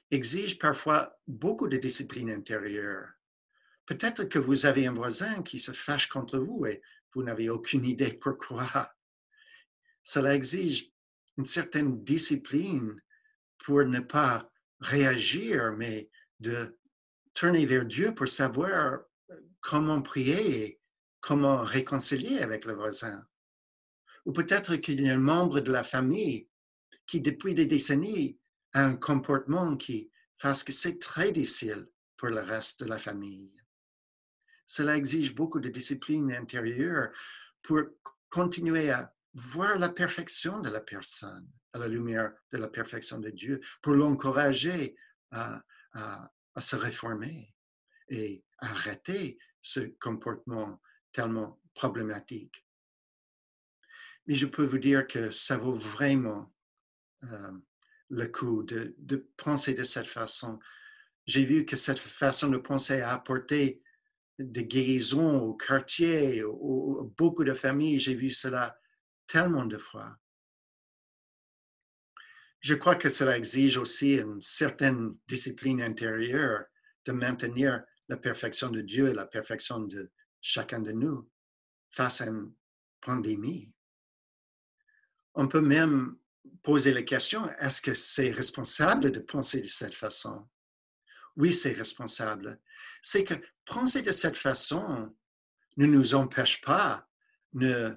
S2: exige parfois beaucoup de discipline intérieure. Peut-être que vous avez un voisin qui se fâche contre vous et vous n'avez aucune idée pourquoi. Cela exige une certaine discipline pour ne pas réagir, mais de tourner vers Dieu pour savoir comment prier et comment réconcilier avec le voisin. Ou peut-être qu'il y a un membre de la famille qui, depuis des décennies, a un comportement qui fasse que c'est très difficile pour le reste de la famille. Cela exige beaucoup de discipline intérieure pour continuer à voir la perfection de la personne à la lumière de la perfection de Dieu, pour l'encourager à se réformer et arrêter ce comportement tellement problématique. Mais je peux vous dire que ça vaut vraiment le coup de penser de cette façon. J'ai vu que cette façon de penser a apporté des guérisons au quartier, beaucoup de familles. J'ai vu cela tellement de fois. Je crois que cela exige aussi une certaine discipline intérieure de maintenir la perfection de Dieu et la perfection de chacun de nous face à une pandémie. On peut même poser la question, est-ce que c'est responsable de penser de cette façon? Oui, c'est responsable. C'est que penser de cette façon ne nous empêche pas, ne,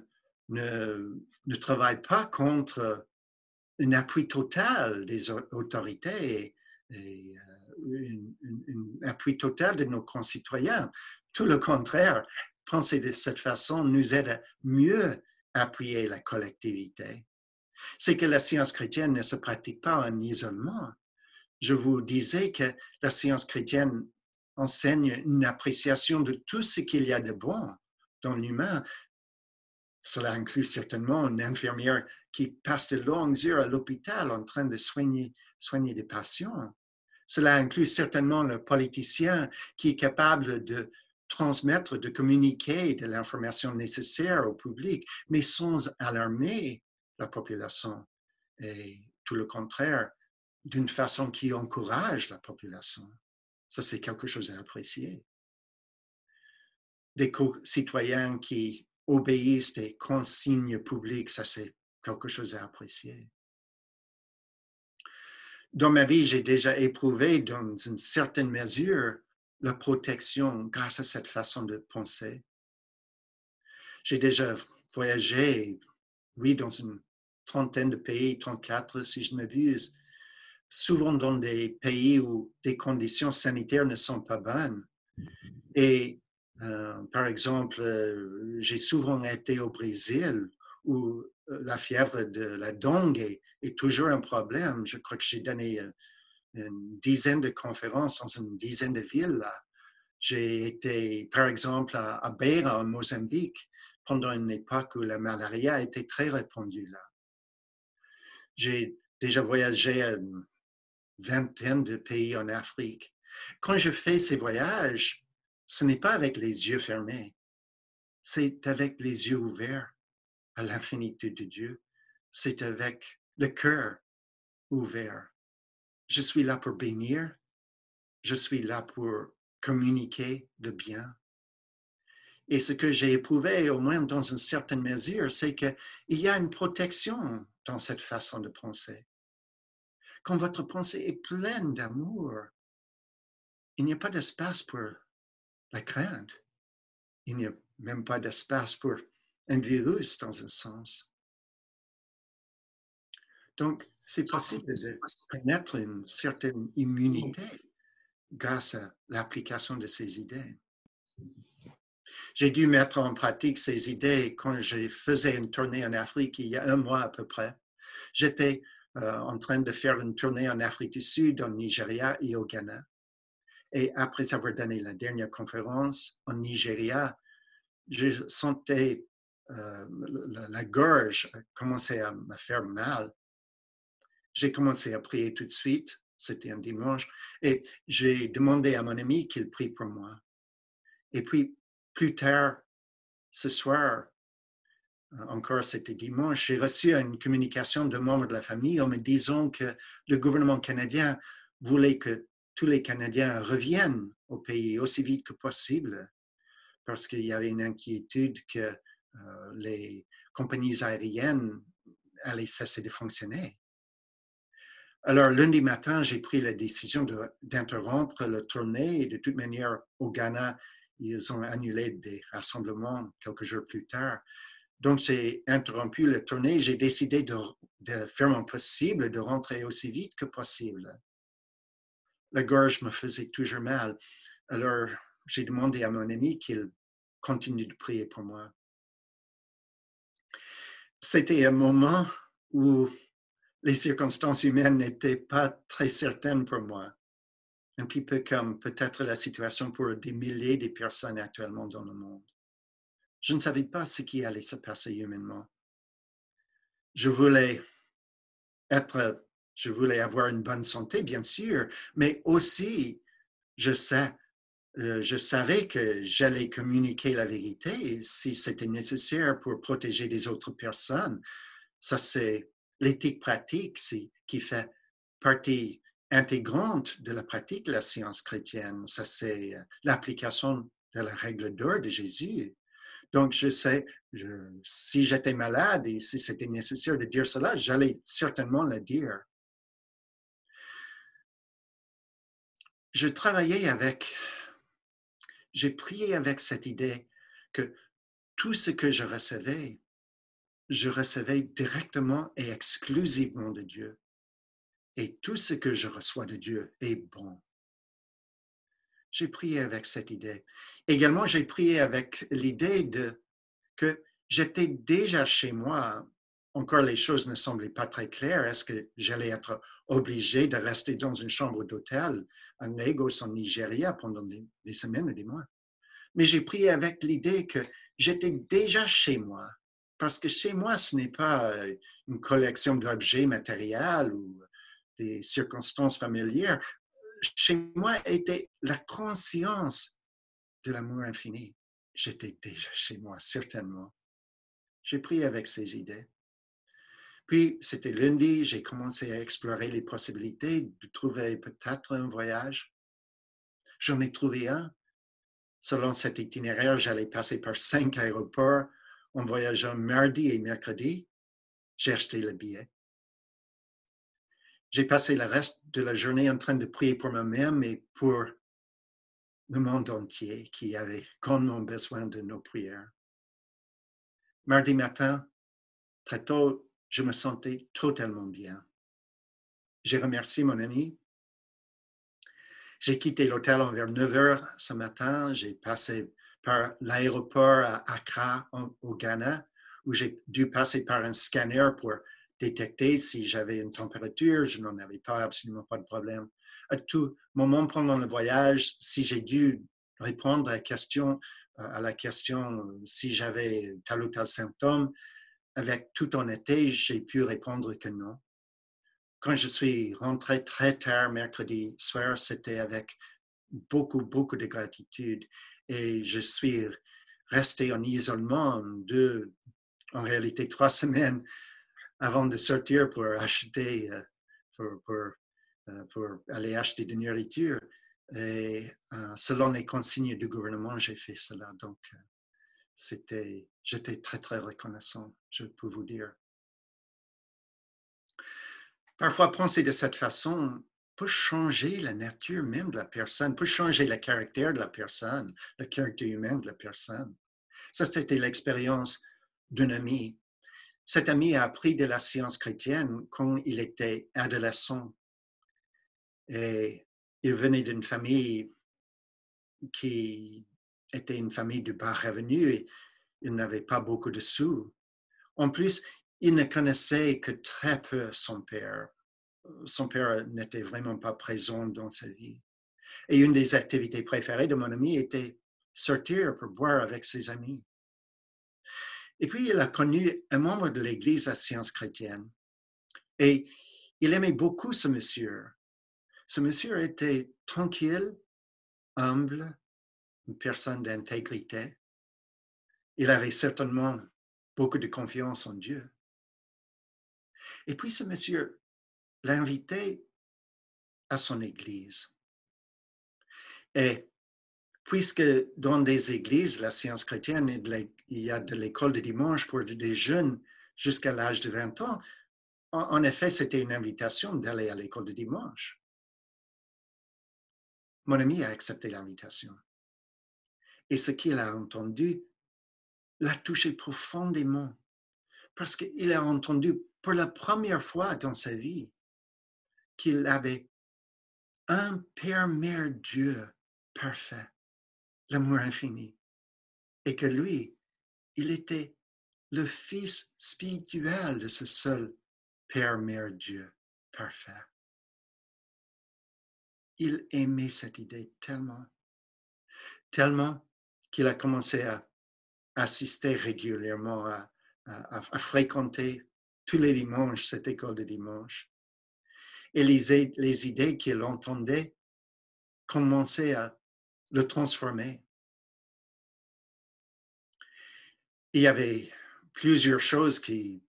S2: ne travaille pas contre un appui total des autorités et un appui total de nos concitoyens. Tout le contraire, penser de cette façon nous aide à mieux appuyer la collectivité. C'est que la science chrétienne ne se pratique pas en isolement. Je vous disais que la science chrétienne enseigne une appréciation de tout ce qu'il y a de bon dans l'humain. Cela inclut certainement une infirmière qui passe de longues heures à l'hôpital en train de soigner des patients. Cela inclut certainement le politicien qui est capable de transmettre, de communiquer de l'information nécessaire au public, mais sans alarmer la population. Et tout le contraire, d'une façon qui encourage la population. Ça, c'est quelque chose à apprécier. Des citoyens qui obéissent des consignes publiques, ça, c'est quelque chose à apprécier. Dans ma vie, j'ai déjà éprouvé, dans une certaine mesure, la protection grâce à cette façon de penser. J'ai déjà voyagé, oui, dans une trentaine de pays, 34 si je ne m'abuse, souvent dans des pays où des conditions sanitaires ne sont pas bonnes. Et par exemple, j'ai souvent été au Brésil où la fièvre de la dengue est toujours un problème. Je crois que j'ai donné une dizaine de conférences dans une dizaine de villes. Là. J'ai été, par exemple, à Beira, en Mozambique, pendant une époque où la malaria était très répandue là. J'ai déjà voyagé à une vingtaine de pays en Afrique. Quand je fais ces voyages, ce n'est pas avec les yeux fermés, c'est avec les yeux ouverts à l'infinité de Dieu. C'est avec le cœur ouvert. Je suis là pour bénir, je suis là pour communiquer le bien. Et ce que j'ai éprouvé, au moins dans une certaine mesure, c'est qu'il y a une protection dans cette façon de penser. Quand votre pensée est pleine d'amour, il n'y a pas d'espace pour la crainte. Il n'y a même pas d'espace pour un virus dans un sens. Donc, c'est possible de connaître une certaine immunité grâce à l'application de ces idées. J'ai dû mettre en pratique ces idées quand je faisais une tournée en Afrique il y a un mois à peu près. J'étais en train de faire une tournée en Afrique du Sud, au Nigeria et au Ghana. Et après avoir donné la dernière conférence en Nigeria, je sentais la gorge commencer à me faire mal. J'ai commencé à prier tout de suite, c'était un dimanche, et j'ai demandé à mon ami qu'il prie pour moi. Et puis, plus tard, ce soir, encore c'était dimanche, j'ai reçu une communication de membres de la famille en me disant que le gouvernement canadien voulait que tous les Canadiens reviennent au pays aussi vite que possible parce qu'il y avait une inquiétude que les compagnies aériennes allaient cesser de fonctionner. Alors, lundi matin, j'ai pris la décision d'interrompre la tournée et de toute manière, au Ghana, ils ont annulé des rassemblements quelques jours plus tard. Donc, j'ai interrompu la tournée. J'ai décidé de faire mon possible, de rentrer aussi vite que possible. La gorge me faisait toujours mal. Alors, j'ai demandé à mon ami qu'il continue de prier pour moi. C'était un moment où les circonstances humaines n'étaient pas très certaines pour moi. Un petit peu comme peut-être la situation pour des milliers de personnes actuellement dans le monde. Je ne savais pas ce qui allait se passer humainement. Je voulais être Je voulais avoir une bonne santé, bien sûr, mais aussi, je savais que j'allais communiquer la vérité si c'était nécessaire pour protéger les autres personnes. Ça, c'est l'éthique pratique qui fait partie intégrante de la pratique de la science chrétienne. Ça, c'est l'application de la règle d'or de Jésus. Donc, je sais, si j'étais malade et si c'était nécessaire de dire cela, j'allais certainement le dire. Je travaillais j'ai prié avec cette idée que tout ce que je recevais directement et exclusivement de Dieu. Et tout ce que je reçois de Dieu est bon. J'ai prié avec cette idée. Également, j'ai prié avec l'idée que j'étais déjà chez moi. Encore, les choses ne semblaient pas très claires. Est-ce que j'allais être obligé de rester dans une chambre d'hôtel à Lagos, en Nigeria, pendant des semaines et des mois? Mais j'ai prié avec l'idée que j'étais déjà chez moi. Parce que chez moi, ce n'est pas une collection d'objets matériels ou des circonstances familières. Chez moi était la conscience de l'amour infini. J'étais déjà chez moi, certainement. J'ai prié avec ces idées. Puis, c'était lundi, j'ai commencé à explorer les possibilités de trouver peut-être un voyage. J'en ai trouvé un. Selon cet itinéraire, j'allais passer par 5 aéroports en voyageant mardi et mercredi. J'ai acheté le billet. J'ai passé le reste de la journée en train de prier pour moi-même et pour le monde entier qui avait grandement besoin de nos prières. Mardi matin, très tôt, je me sentais totalement bien. J'ai remercié mon ami. J'ai quitté l'hôtel vers 9 heures ce matin. J'ai passé par l'aéroport à Accra, au Ghana, où j'ai dû passer par un scanner pour détecter si j'avais une température. Je n'en avais pas, absolument pas de problème. À tout moment pendant le voyage, si j'ai dû répondre à la question si j'avais tel ou tel symptôme, avec toute honnêteté, j'ai pu répondre que non. Quand je suis rentré très tard mercredi soir, c'était avec beaucoup, beaucoup de gratitude. Et je suis resté en isolement en réalité 3 semaines avant de sortir pour acheter, pour aller acheter de nourriture. Et selon les consignes du gouvernement, j'ai fait cela. Donc, j'étais très, très reconnaissant, je peux vous dire. Parfois, penser de cette façon peut changer la nature même de la personne, peut changer le caractère de la personne, le caractère humain de la personne. Ça, c'était l'expérience d'un ami. Cet ami a appris de la science chrétienne quand il était adolescent. Et il venait d'une famille qui était une famille de bas revenus et il n'avait pas beaucoup de sous. En plus, il ne connaissait que très peu son père. Son père n'était vraiment pas présent dans sa vie. Et une des activités préférées de mon ami était sortir pour boire avec ses amis. Et puis, il a connu un membre de l'Église à Science chrétienne. Et il aimait beaucoup ce monsieur. Ce monsieur était tranquille, humble, une personne d'intégrité. Il avait certainement beaucoup de confiance en Dieu. Et puis, ce monsieur l'a invité à son église. Et puisque dans des églises, la science chrétienne, il y a de l'école de dimanche pour des jeunes jusqu'à l'âge de 20 ans, en effet, c'était une invitation d'aller à l'école de dimanche. Mon ami a accepté l'invitation. Et ce qu'il a entendu l'a touché profondément parce qu'il a entendu pour la première fois dans sa vie qu'il avait un Père, Mère, Dieu parfait, l'amour infini, et que lui, il était le fils spirituel de ce seul Père, Mère, Dieu parfait. Il aimait cette idée tellement, tellement qu'il a commencé à assister régulièrement, à fréquenter tous les dimanches cette école de dimanche. et les idées qu'il entendait commençaient à le transformer. Il y avait plusieurs choses qu'il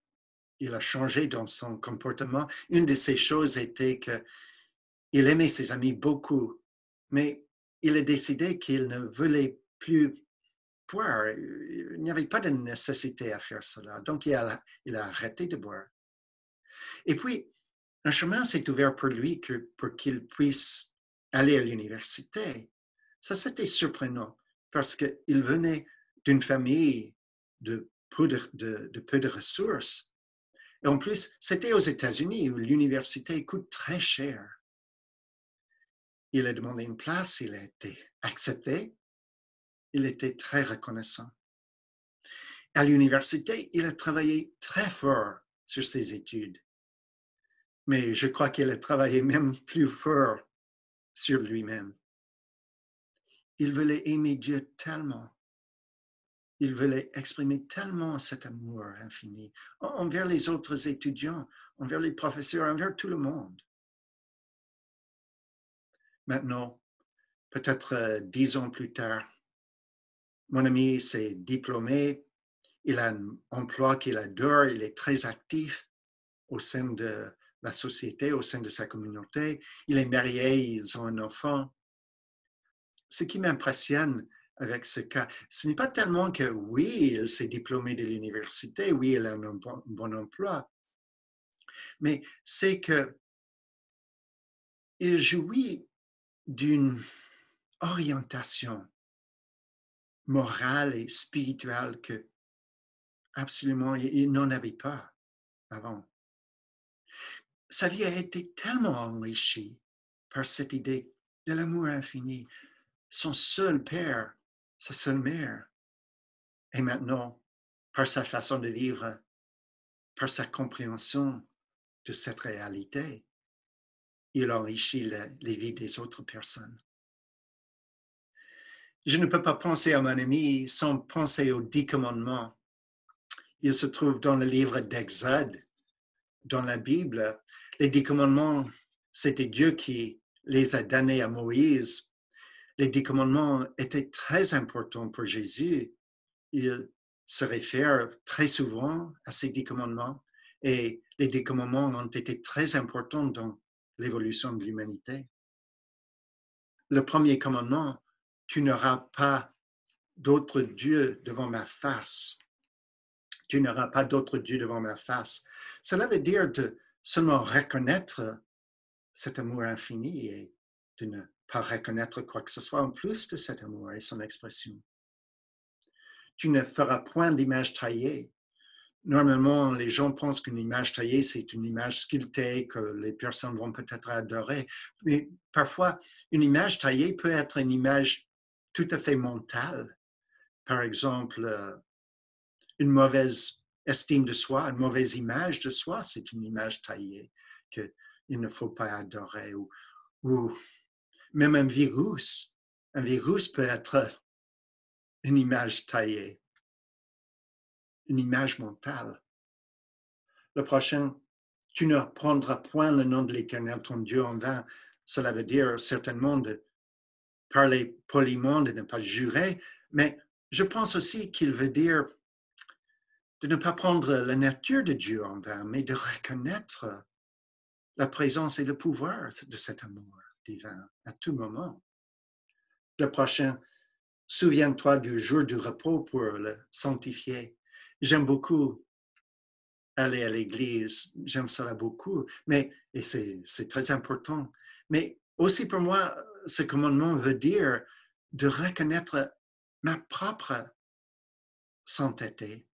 S2: a changé dans son comportement. Une de ces choses était qu'il aimait ses amis beaucoup, mais il a décidé qu'il ne voulait plus boire. Il n'y avait pas de nécessité à faire cela. Donc, il a arrêté de boire. Et puis, un chemin s'est ouvert pour lui pour qu'il puisse aller à l'université. Ça, c'était surprenant parce qu'il venait d'une famille de peu de ressources. Et en plus, c'était aux États-Unis où l'université coûte très cher. Il a demandé une place, il a été accepté. Il était très reconnaissant. À l'université, il a travaillé très fort sur ses études. Mais je crois qu'il a travaillé même plus fort sur lui-même. Il voulait aimer Dieu tellement. Il voulait exprimer tellement cet amour infini envers les autres étudiants, envers les professeurs, envers tout le monde. Maintenant, peut-être 10 ans plus tard, mon ami s'est diplômé, il a un emploi qu'il adore, il est très actif au sein de la société, au sein de sa communauté. Il est marié, ils ont un enfant. Ce qui m'impressionne avec ce cas, ce n'est pas tellement que oui, il s'est diplômé de l'université, oui, il a un bon emploi, mais c'est qu'il jouit d'une orientation morale et spirituelle que absolument il n'en avait pas avant. Sa vie a été tellement enrichie par cette idée de l'amour infini. Son seul père, sa seule mère, et maintenant, par sa façon de vivre, par sa compréhension de cette réalité, il enrichit les vies des autres personnes. Je ne peux pas penser à mon ami sans penser aux 10 commandements. Il se trouve dans le livre d'Exode, dans la Bible. Les 10 commandements, c'était Dieu qui les a donnés à Moïse. Les 10 commandements étaient très importants pour Jésus. Il se réfère très souvent à ces 10 commandements et les 10 commandements ont été très importants dans l'évolution de l'humanité. Le premier commandement, tu n'auras pas d'autre Dieu devant ma face. Tu n'auras pas d'autre Dieu devant ma face. Cela veut dire de seulement reconnaître cet amour infini et de ne pas reconnaître quoi que ce soit en plus de cet amour et son expression. Tu ne feras point d'image taillée. Normalement, les gens pensent qu'une image taillée, c'est une image sculptée que les personnes vont peut-être adorer. Mais parfois, une image taillée peut être une image tout à fait mentale. Par exemple, une mauvaise estime de soi, une mauvaise image de soi, c'est une image taillée qu'il ne faut pas adorer. Ou même un virus. Un virus peut être une image taillée, une image mentale. Le prochain, tu ne prendras point le nom de l'Éternel, ton Dieu, en vain. Cela veut dire certainement de parler poliment, de ne pas jurer, mais je pense aussi qu'il veut dire de ne pas prendre la nature de Dieu en vain, mais de reconnaître la présence et le pouvoir de cet amour divin à tout moment. Le prochain, souviens-toi du jour du repos pour le sanctifier. J'aime beaucoup aller à l'église, j'aime cela beaucoup, et c'est très important. Mais aussi pour moi, ce commandement veut dire de reconnaître ma propre sainteté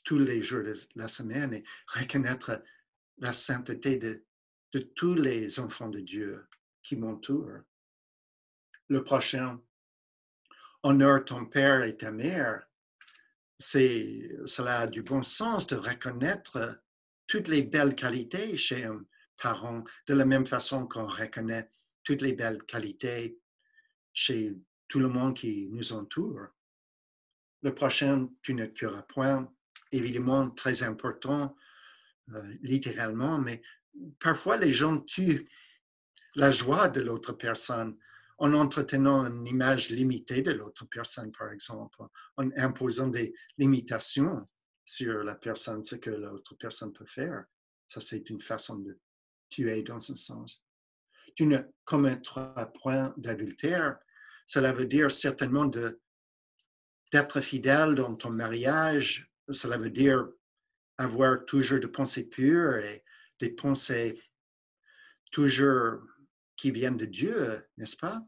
S2: tous les jours de la semaine et reconnaître la sainteté de tous les enfants de Dieu qui m'entourent. Le prochain, honore ton père et ta mère. Cela a du bon sens de reconnaître toutes les belles qualités chez un parent, de la même façon qu'on reconnaît toutes les belles qualités chez tout le monde qui nous entoure. Le prochain, tu ne tueras point, évidemment très important, littéralement, mais parfois les gens tuent la joie de l'autre personne en entretenant une image limitée de l'autre personne, par exemple, en imposant des limitations sur la personne, ce que l'autre personne peut faire. Ça, c'est une façon de tuer dans un sens. Tu ne commettras point d'adultère. Cela veut dire certainement d'être fidèle dans ton mariage. Cela veut dire avoir toujours des pensées pures et des pensées toujours qui viennent de Dieu, n'est-ce pas?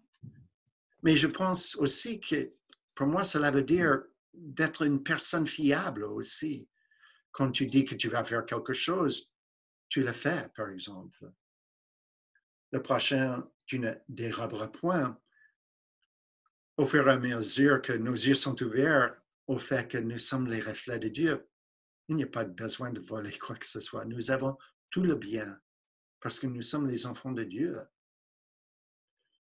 S2: Mais je pense aussi que pour moi, cela veut dire d'être une personne fiable aussi. Quand tu dis que tu vas faire quelque chose, tu le fais, par exemple. Le prochain, tu ne déroberas point. Au fur et à mesure que nos yeux sont ouverts au fait que nous sommes les reflets de Dieu, il n'y a pas besoin de voler quoi que ce soit. Nous avons tout le bien parce que nous sommes les enfants de Dieu.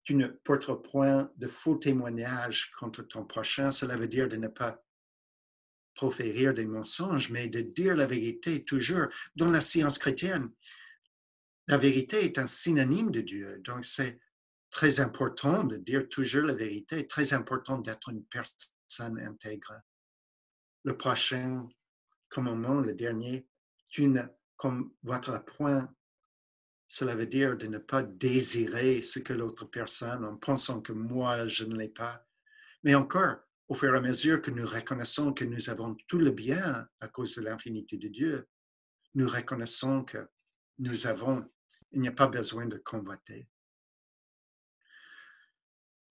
S2: Tu ne porteras point de faux témoignages contre ton prochain. Cela veut dire de ne pas proférer des mensonges, mais de dire la vérité toujours. Dans la science chrétienne, la vérité est un synonyme de Dieu. Donc, c'est très important de dire toujours la vérité, très important d'être une personne intègre. Le prochain commandement, le dernier, tu ne convoiteras point. Cela veut dire de ne pas désirer ce que l'autre personne en pensant que moi, je ne l'ai pas. Mais encore, au fur et à mesure que nous reconnaissons que nous avons tout le bien à cause de l'infinité de Dieu, nous reconnaissons que nous avons, il n'y a pas besoin de convoiter.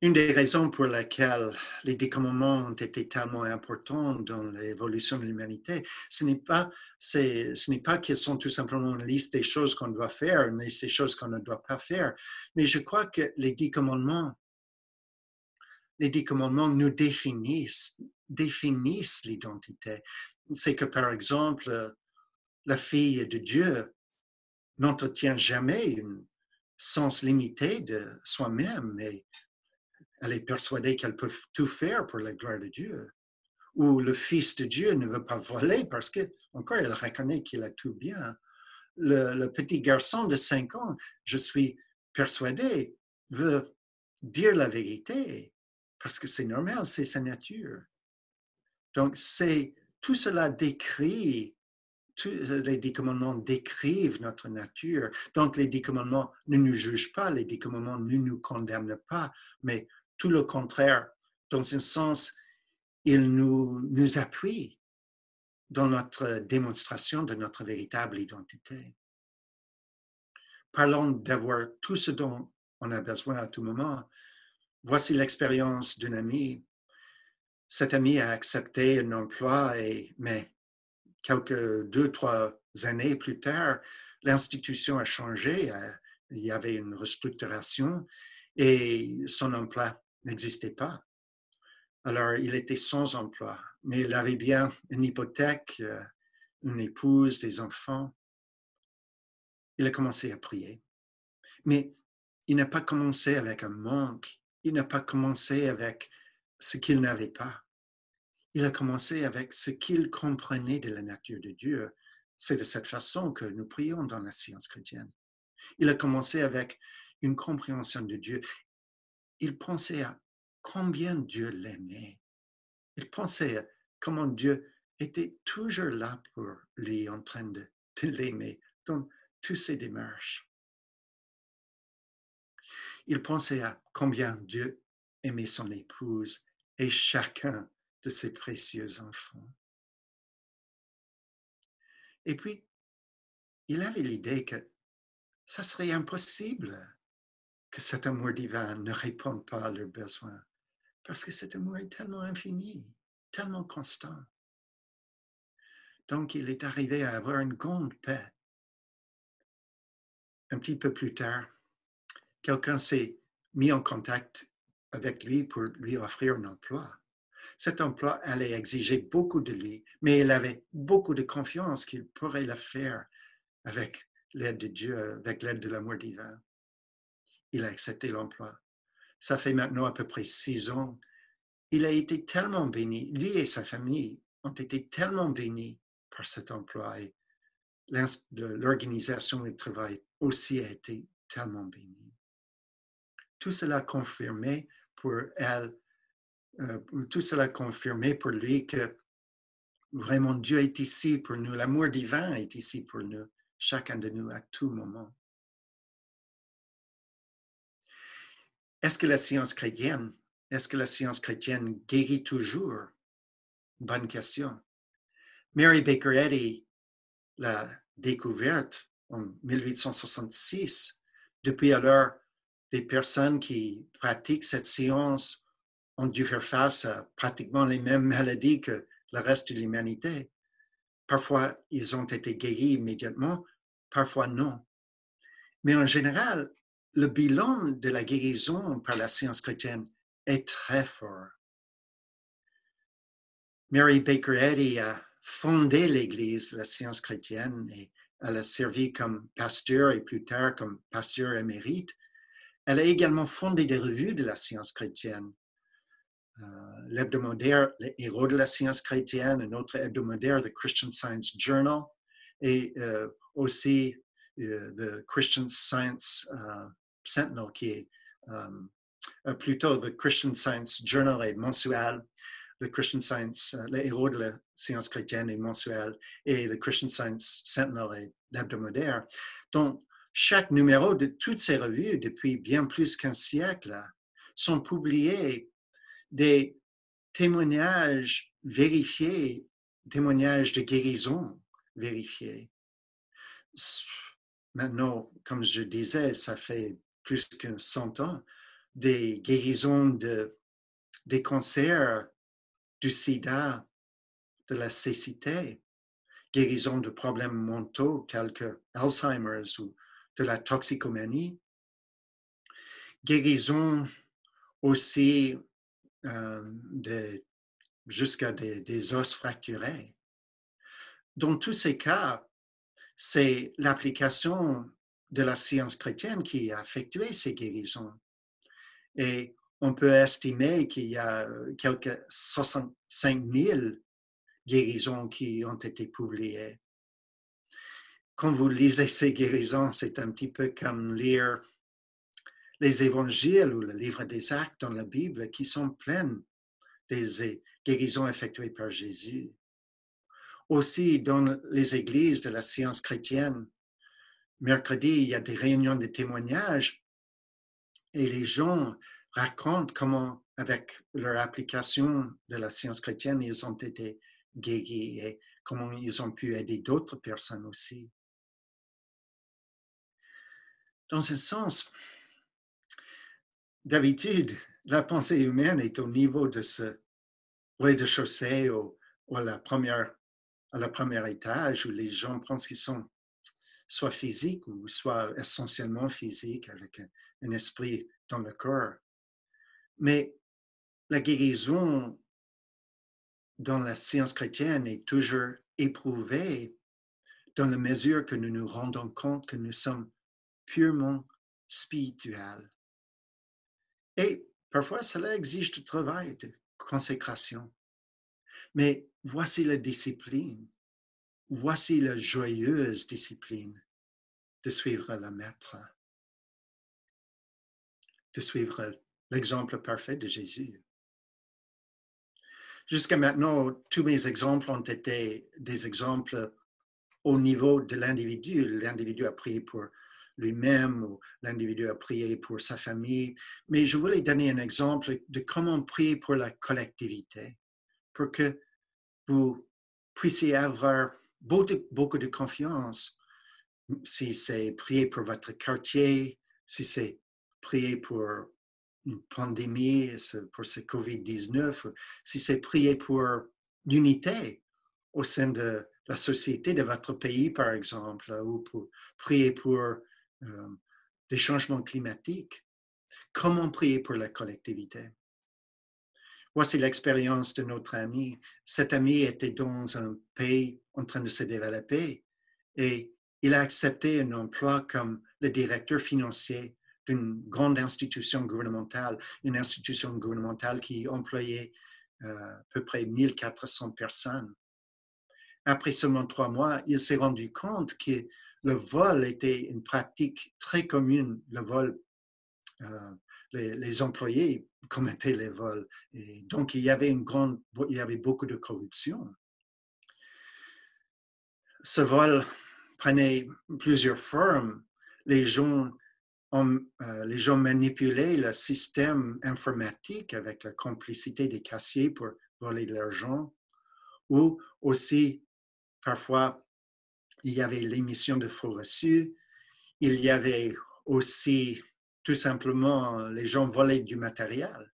S2: Une des raisons pour lesquelles les 10 commandements ont été tellement importants dans l'évolution de l'humanité, ce n'est pas qu'ils sont tout simplement une liste des choses qu'on doit faire, une liste des choses qu'on ne doit pas faire, mais je crois que les 10 commandements nous définissent l'identité. C'est que, par exemple, la fille de Dieu n'entretient jamais un sens limité de soi-même, mais elle est persuadée qu'elle peut tout faire pour la gloire de Dieu. Ou le Fils de Dieu ne veut pas voler parce que, encore, elle reconnaît qu'il a tout bien. Le petit garçon de 5 ans, je suis persuadé, veut dire la vérité parce que c'est normal, c'est sa nature. Donc, tout cela décrit, les 10 commandements décrivent notre nature. Donc, les 10 commandements ne nous jugent pas, les 10 commandements ne nous condamnent pas, mais tout le contraire. Dans un sens, ils nous appuient dans notre démonstration de notre véritable identité. Parlons d'avoir tout ce dont on a besoin à tout moment. Voici l'expérience d'une amie. Cette amie a accepté un emploi, mais quelques 2-3 années plus tard, l'institution a changé. Il y avait une restructuration et son emploi n'existait pas. Alors, il était sans emploi, mais il avait bien une hypothèque, une épouse, des enfants. Il a commencé à prier. Mais il n'a pas commencé avec un manque. Il n'a pas commencé avec ce qu'il n'avait pas. Il a commencé avec ce qu'il comprenait de la nature de Dieu. C'est de cette façon que nous prions dans la science chrétienne. Il a commencé avec une compréhension de Dieu. Il pensait à combien Dieu l'aimait. Il pensait à comment Dieu était toujours là pour lui, en train de l'aimer dans toutes ses démarches. Il pensait à combien Dieu aimait son épouse et chacun de ses précieux enfants. Et puis, il avait l'idée que ça serait impossible que cet amour divin ne réponde pas à leurs besoins, parce que cet amour est tellement infini, tellement constant. Donc, il est arrivé à avoir une grande paix. Un petit peu plus tard, quelqu'un s'est mis en contact avec lui pour lui offrir un emploi. Cet emploi allait exiger beaucoup de lui, mais il avait beaucoup de confiance qu'il pourrait le faire avec l'aide de Dieu, avec l'aide de l'amour divin. Il a accepté l'emploi. Ça fait maintenant à peu près 6 ans. Il a été tellement béni, lui et sa famille ont été tellement bénis par cet emploi. Et l'organisation du travail aussi a été tellement bénie. Tout cela confirmait pour elle, tout cela confirmait pour lui que vraiment Dieu est ici pour nous, l'amour divin est ici pour nous, chacun de nous à tout moment. Est-ce que la science chrétienne guérit toujours? Bonne question. Mary Baker Eddy l'a découverte en 1866. Depuis alors, les personnes qui pratiquent cette science ont dû faire face à pratiquement les mêmes maladies que le reste de l'humanité. Parfois, ils ont été guéris immédiatement, parfois non. Mais en général, le bilan de la guérison par la science chrétienne est très fort. Mary Baker Eddy a fondé l'Église de la science chrétienne et elle a servi comme pasteur et plus tard comme pasteur émérite. Elle a également fondé des revues de la science chrétienne. L'hebdomadaire Les Héros de la science chrétienne, un autre hebdomadaire, The Christian Science Journal, et aussi The Christian Science Sentinel, qui est plutôt The Christian Science Journal est mensuel, The Christian Science, Les Héros de la science chrétienne est mensuel, et The Christian Science Sentinel est l'hebdomadaire. Donc, chaque numéro de toutes ces revues, depuis bien plus qu'un siècle, sont publiés des témoignages vérifiés, témoignages de guérison vérifiés. Maintenant, comme je disais, ça fait plus que 100 ans, des guérisons des cancers, du sida, de la cécité, guérison de problèmes mentaux tels que Alzheimer's ou de la toxicomanie, guérison aussi jusqu'à des os fracturés. Dans tous ces cas, c'est l'application de la science chrétienne qui a effectué ces guérisons. Et on peut estimer qu'il y a quelques 65 000 guérisons qui ont été publiées. Quand vous lisez ces guérisons, c'est un petit peu comme lire les évangiles ou le livre des Actes dans la Bible qui sont pleins des guérisons effectuées par Jésus. Aussi, dans les églises de la science chrétienne, mercredi, il y a des réunions de témoignages et les gens racontent comment, avec leur application de la science chrétienne, ils ont été guéris et comment ils ont pu aider d'autres personnes aussi. Dans un sens, d'habitude, la pensée humaine est au niveau de ce rez-de-chaussée ou à la première étage où les gens pensent qu'ils sont soit physiques ou soit essentiellement physiques avec un esprit dans le corps. Mais la guérison dans la science chrétienne est toujours éprouvée dans la mesure que nous nous rendons compte que nous sommes purement spirituels. Et parfois, cela exige du travail, de consécration. Mais voici la discipline. Voici la joyeuse discipline de suivre le Maître, de suivre l'exemple parfait de Jésus. Jusqu'à maintenant, tous mes exemples ont été des exemples au niveau de l'individu. L'individu a prié pour lui-même ou l'individu a prié pour sa famille. Mais je voulais donner un exemple de comment prier pour la collectivité, pour que vous puissiez avoir beaucoup de confiance. Si c'est prier pour votre quartier, si c'est prier pour une pandémie, pour ce COVID-19, si c'est prier pour l'unité au sein de la société de votre pays, par exemple, ou pour prier pour des changements climatiques. Comment prier pour la collectivité? Voici l'expérience de notre ami. Cet ami était dans un pays en train de se développer et il a accepté un emploi comme le directeur financier d'une grande institution gouvernementale, une institution gouvernementale qui employait à peu près 1400 personnes. après seulement 3 mois, il s'est rendu compte que le vol était une pratique très commune, le vol. Les employés commettaient les vols. Et donc, il y avait beaucoup de corruption. Ce vol prenait plusieurs formes. Les gens manipulaient le système informatique avec la complicité des caissiers pour voler de l'argent. Ou aussi, parfois, il y avait l'émission de faux reçus. Il y avait aussi, tout simplement, les gens volaient du matériel.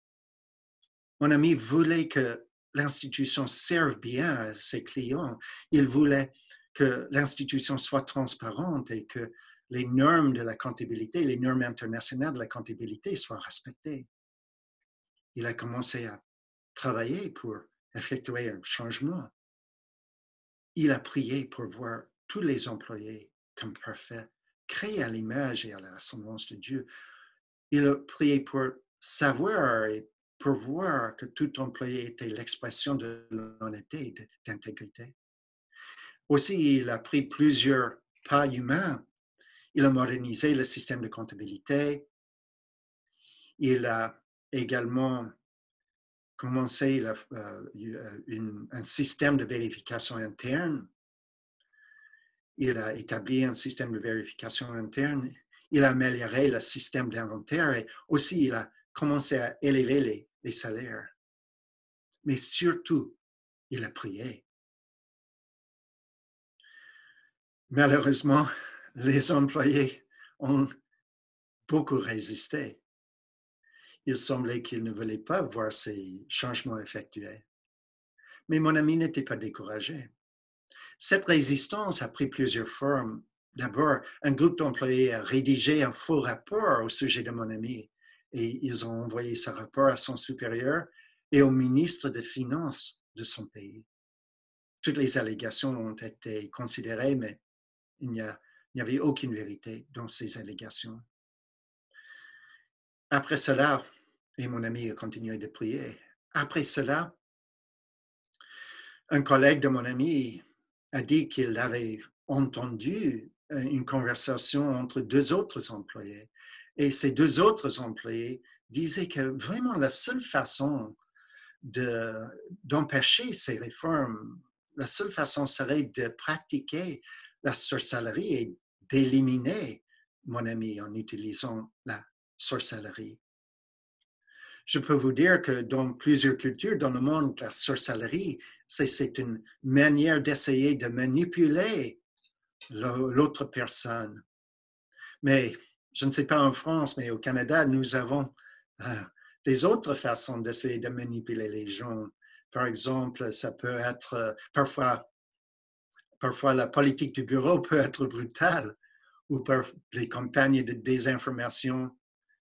S2: Mon ami voulait que l'institution serve bien à ses clients. Il voulait que l'institution soit transparente et que les normes de la comptabilité, les normes internationales de la comptabilité soient respectées. Il a commencé à travailler pour effectuer un changement. Il a prié pour voir tous les employés comme parfaits, créés à l'image et à la ressemblance de Dieu. Il a prié pour savoir et pour voir que tout employé était l'expression de l'honnêteté et d'intégrité. Aussi, il a pris plusieurs pas humains. Il a modernisé le système de comptabilité. Il a également commencé un système de vérification interne. Il a établi un système de vérification interne. Il a amélioré le système d'inventaire et aussi il a commencé à élever les salaires. Mais surtout, il a prié. Malheureusement, les employés ont beaucoup résisté. Il semblait qu'ils ne voulaient pas voir ces changements effectués. Mais mon ami n'était pas découragé. Cette résistance a pris plusieurs formes. D'abord, un groupe d'employés a rédigé un faux rapport au sujet de mon ami et ils ont envoyé ce rapport à son supérieur et au ministre des Finances de son pays. Toutes les allégations ont été considérées, mais il n'y avait aucune vérité dans ces allégations. Après cela, et mon ami a continué de prier, après cela, un collègue de mon ami a dit qu'il avait entendu une conversation entre deux autres employés. Et ces deux autres employés disaient que vraiment la seule façon d'empêcher ces réformes, la seule façon serait de pratiquer la sorcellerie et d'éliminer mon ami en utilisant la sorcellerie. Je peux vous dire que dans plusieurs cultures dans le monde, la sorcellerie, c'est une manière d'essayer de manipuler l'autre personne. Mais je ne sais pas en France, mais au Canada, nous avons des autres façons d'essayer de manipuler les gens. Par exemple, ça peut être parfois la politique du bureau peut être brutale ou par les campagnes de désinformation.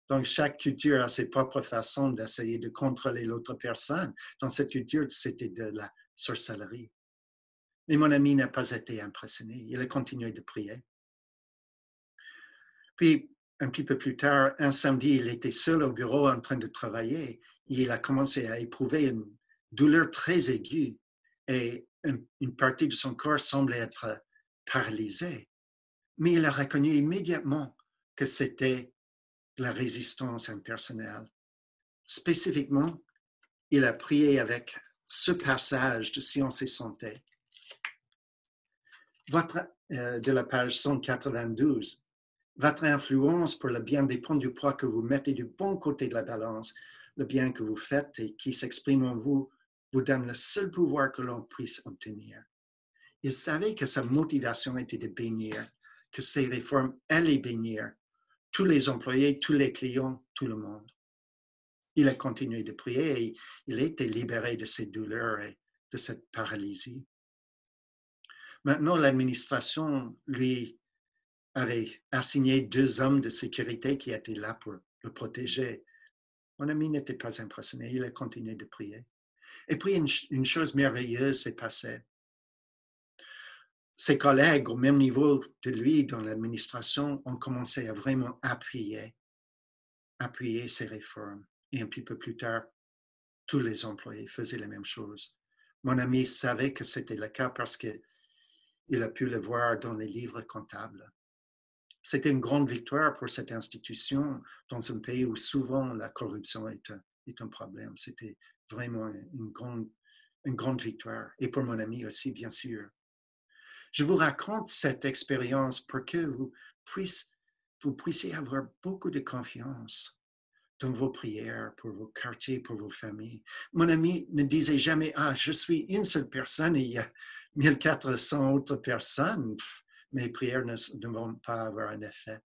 S2: Donc, chaque culture a ses propres façons d'essayer de contrôler l'autre personne. Dans cette culture, c'était de la sorcellerie. Mais mon ami n'a pas été impressionné. Il a continué de prier. Puis, un petit peu plus tard, un samedi, il était seul au bureau en train de travailler. Et il a commencé à éprouver une douleur très aiguë et une partie de son corps semblait être paralysée. Mais il a reconnu immédiatement que c'était la résistance impersonnelle. Spécifiquement, il a prié avec ce passage de Science et Santé. De la page 192. Votre influence pour le bien dépend du poids que vous mettez du bon côté de la balance. Le bien que vous faites et qui s'exprime en vous vous donne le seul pouvoir que l'on puisse obtenir. Il savait que sa motivation était de bénir, que ces réformes allaient bénir tous les employés, tous les clients, tout le monde. Il a continué de prier et il a été libéré de ses douleurs et de cette paralysie. Maintenant, l'administration lui avait assigné 2 hommes de sécurité qui étaient là pour le protéger. Mon ami n'était pas impressionné, il a continué de prier. Et puis, une chose merveilleuse s'est passée. Ses collègues au même niveau de lui dans l'administration ont commencé à vraiment appuyer ces réformes. Et un petit peu plus tard, tous les employés faisaient la même chose. Mon ami savait que c'était le cas parce qu'il il a pu le voir dans les livres comptables. C'était une grande victoire pour cette institution dans un pays où souvent la corruption est un problème. C'était vraiment une grande victoire. Et pour mon ami aussi, bien sûr. Je vous raconte cette expérience pour que vous puissiez avoir beaucoup de confiance dans vos prières, pour vos quartiers, pour vos familles. Mon ami ne disait jamais, ah, je suis une seule personne et il y a 1400 autres personnes. Mes prières ne vont pas avoir un effet.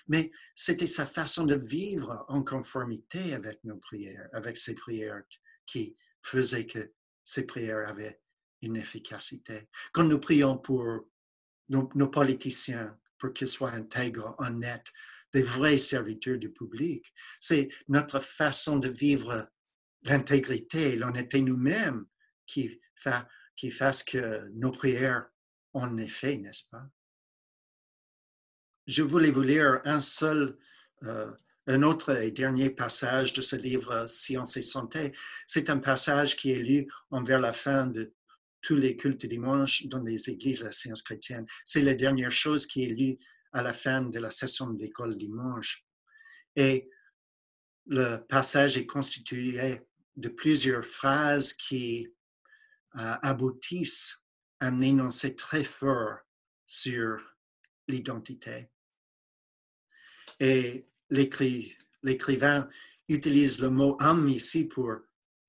S2: Mais c'était sa façon de vivre en conformité avec nos prières, avec ses prières qui faisait que ces prières avaient une efficacité. Quand nous prions pour nos politiciens, pour qu'ils soient intègres, honnêtes, des vrais serviteurs du public, c'est notre façon de vivre l'intégrité, l'honnêteté nous-mêmes qui fasse que nos prières ont effet, n'est-ce pas? Je voulais vous lire un autre et dernier passage de ce livre Science et Santé. C'est un passage qui est lu envers la fin de tous les cultes dimanche dans les églises de la science chrétienne. C'est la dernière chose qui est lue à la fin de la session d'école dimanche. Et le passage est constitué de plusieurs phrases qui aboutissent à un énoncé très fort sur l'identité. Et l'écrivain utilise le mot âme ici pour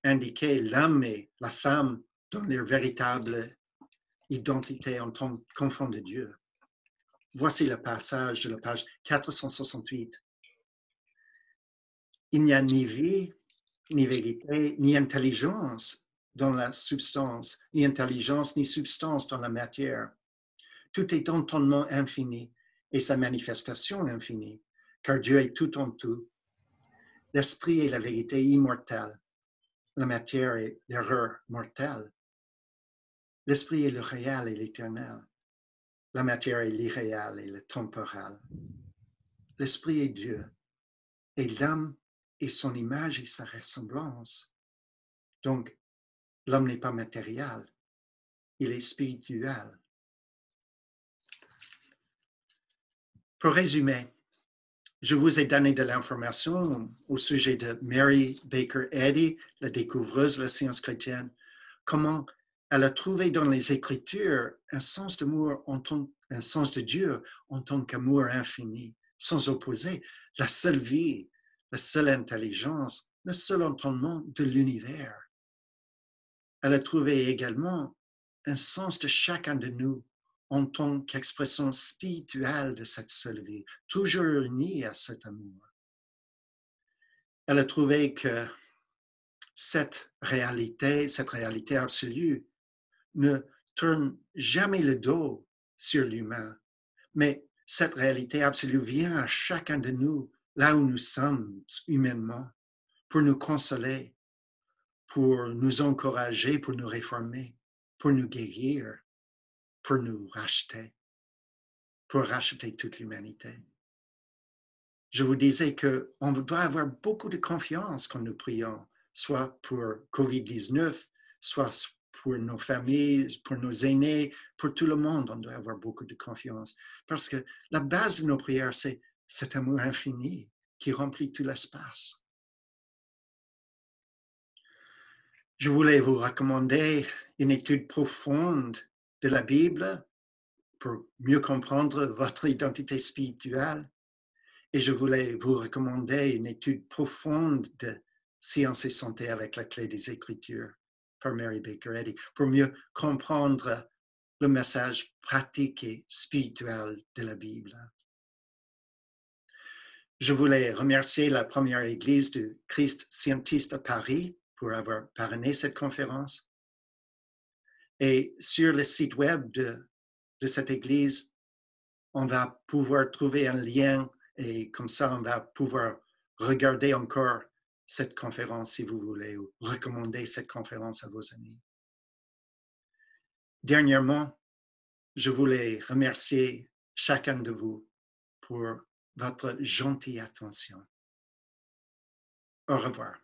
S2: indiquer l'âme et la femme dans leur véritable identité en tant qu'enfant de Dieu. Voici le passage de la page 468. Il n'y a ni vie, ni vérité, ni intelligence dans la substance, ni intelligence, ni substance dans la matière. Tout est entendement infini et sa manifestation infinie, car Dieu est tout en tout. L'esprit est la vérité immortelle. La matière est l'erreur mortelle. L'esprit est le réel et l'éternel. La matière est l'irréel et le temporel. L'esprit est Dieu et l'homme est son image et sa ressemblance. Donc, l'homme n'est pas matériel, il est spirituel. Pour résumer, je vous ai donné de l'information au sujet de Mary Baker Eddy, la découvreuse de la science chrétienne, comment elle a trouvé dans les Écritures un sens d'amour, un sens de Dieu en tant qu'amour infini, sans opposer la seule vie, la seule intelligence, le seul entendement de l'univers. Elle a trouvé également un sens de chacun de nous en tant qu'expression spirituelle de cette seule vie, toujours unie à cet amour. Elle a trouvé que cette réalité absolue, ne tourne jamais le dos sur l'humain, mais cette réalité absolue vient à chacun de nous, là où nous sommes humainement, pour nous consoler, pour nous encourager, pour nous réformer, pour nous guérir, pour nous racheter, pour racheter toute l'humanité. Je vous disais qu'on doit avoir beaucoup de confiance quand nous prions, soit pour COVID-19, soit pour nos familles, pour nos aînés, pour tout le monde, on doit avoir beaucoup de confiance. Parce que la base de nos prières, c'est cet amour infini qui remplit tout l'espace. Je voulais vous recommander une étude profonde de la Bible pour mieux comprendre votre identité spirituelle. Et je voulais vous recommander une étude profonde de Science et Santé avec la clé des Écritures par Mary Baker Eddy pour mieux comprendre le message pratique et spirituel de la Bible. Je voulais remercier la première Église du Christ scientiste à Paris pour avoir parrainé cette conférence. Et sur le site web de cette Église, on va pouvoir trouver un lien et comme ça, on va pouvoir regarder encore cette conférence si vous voulez ou recommander cette conférence à vos amis. Dernièrement, je voulais remercier chacun de vous pour votre gentille attention. Au revoir.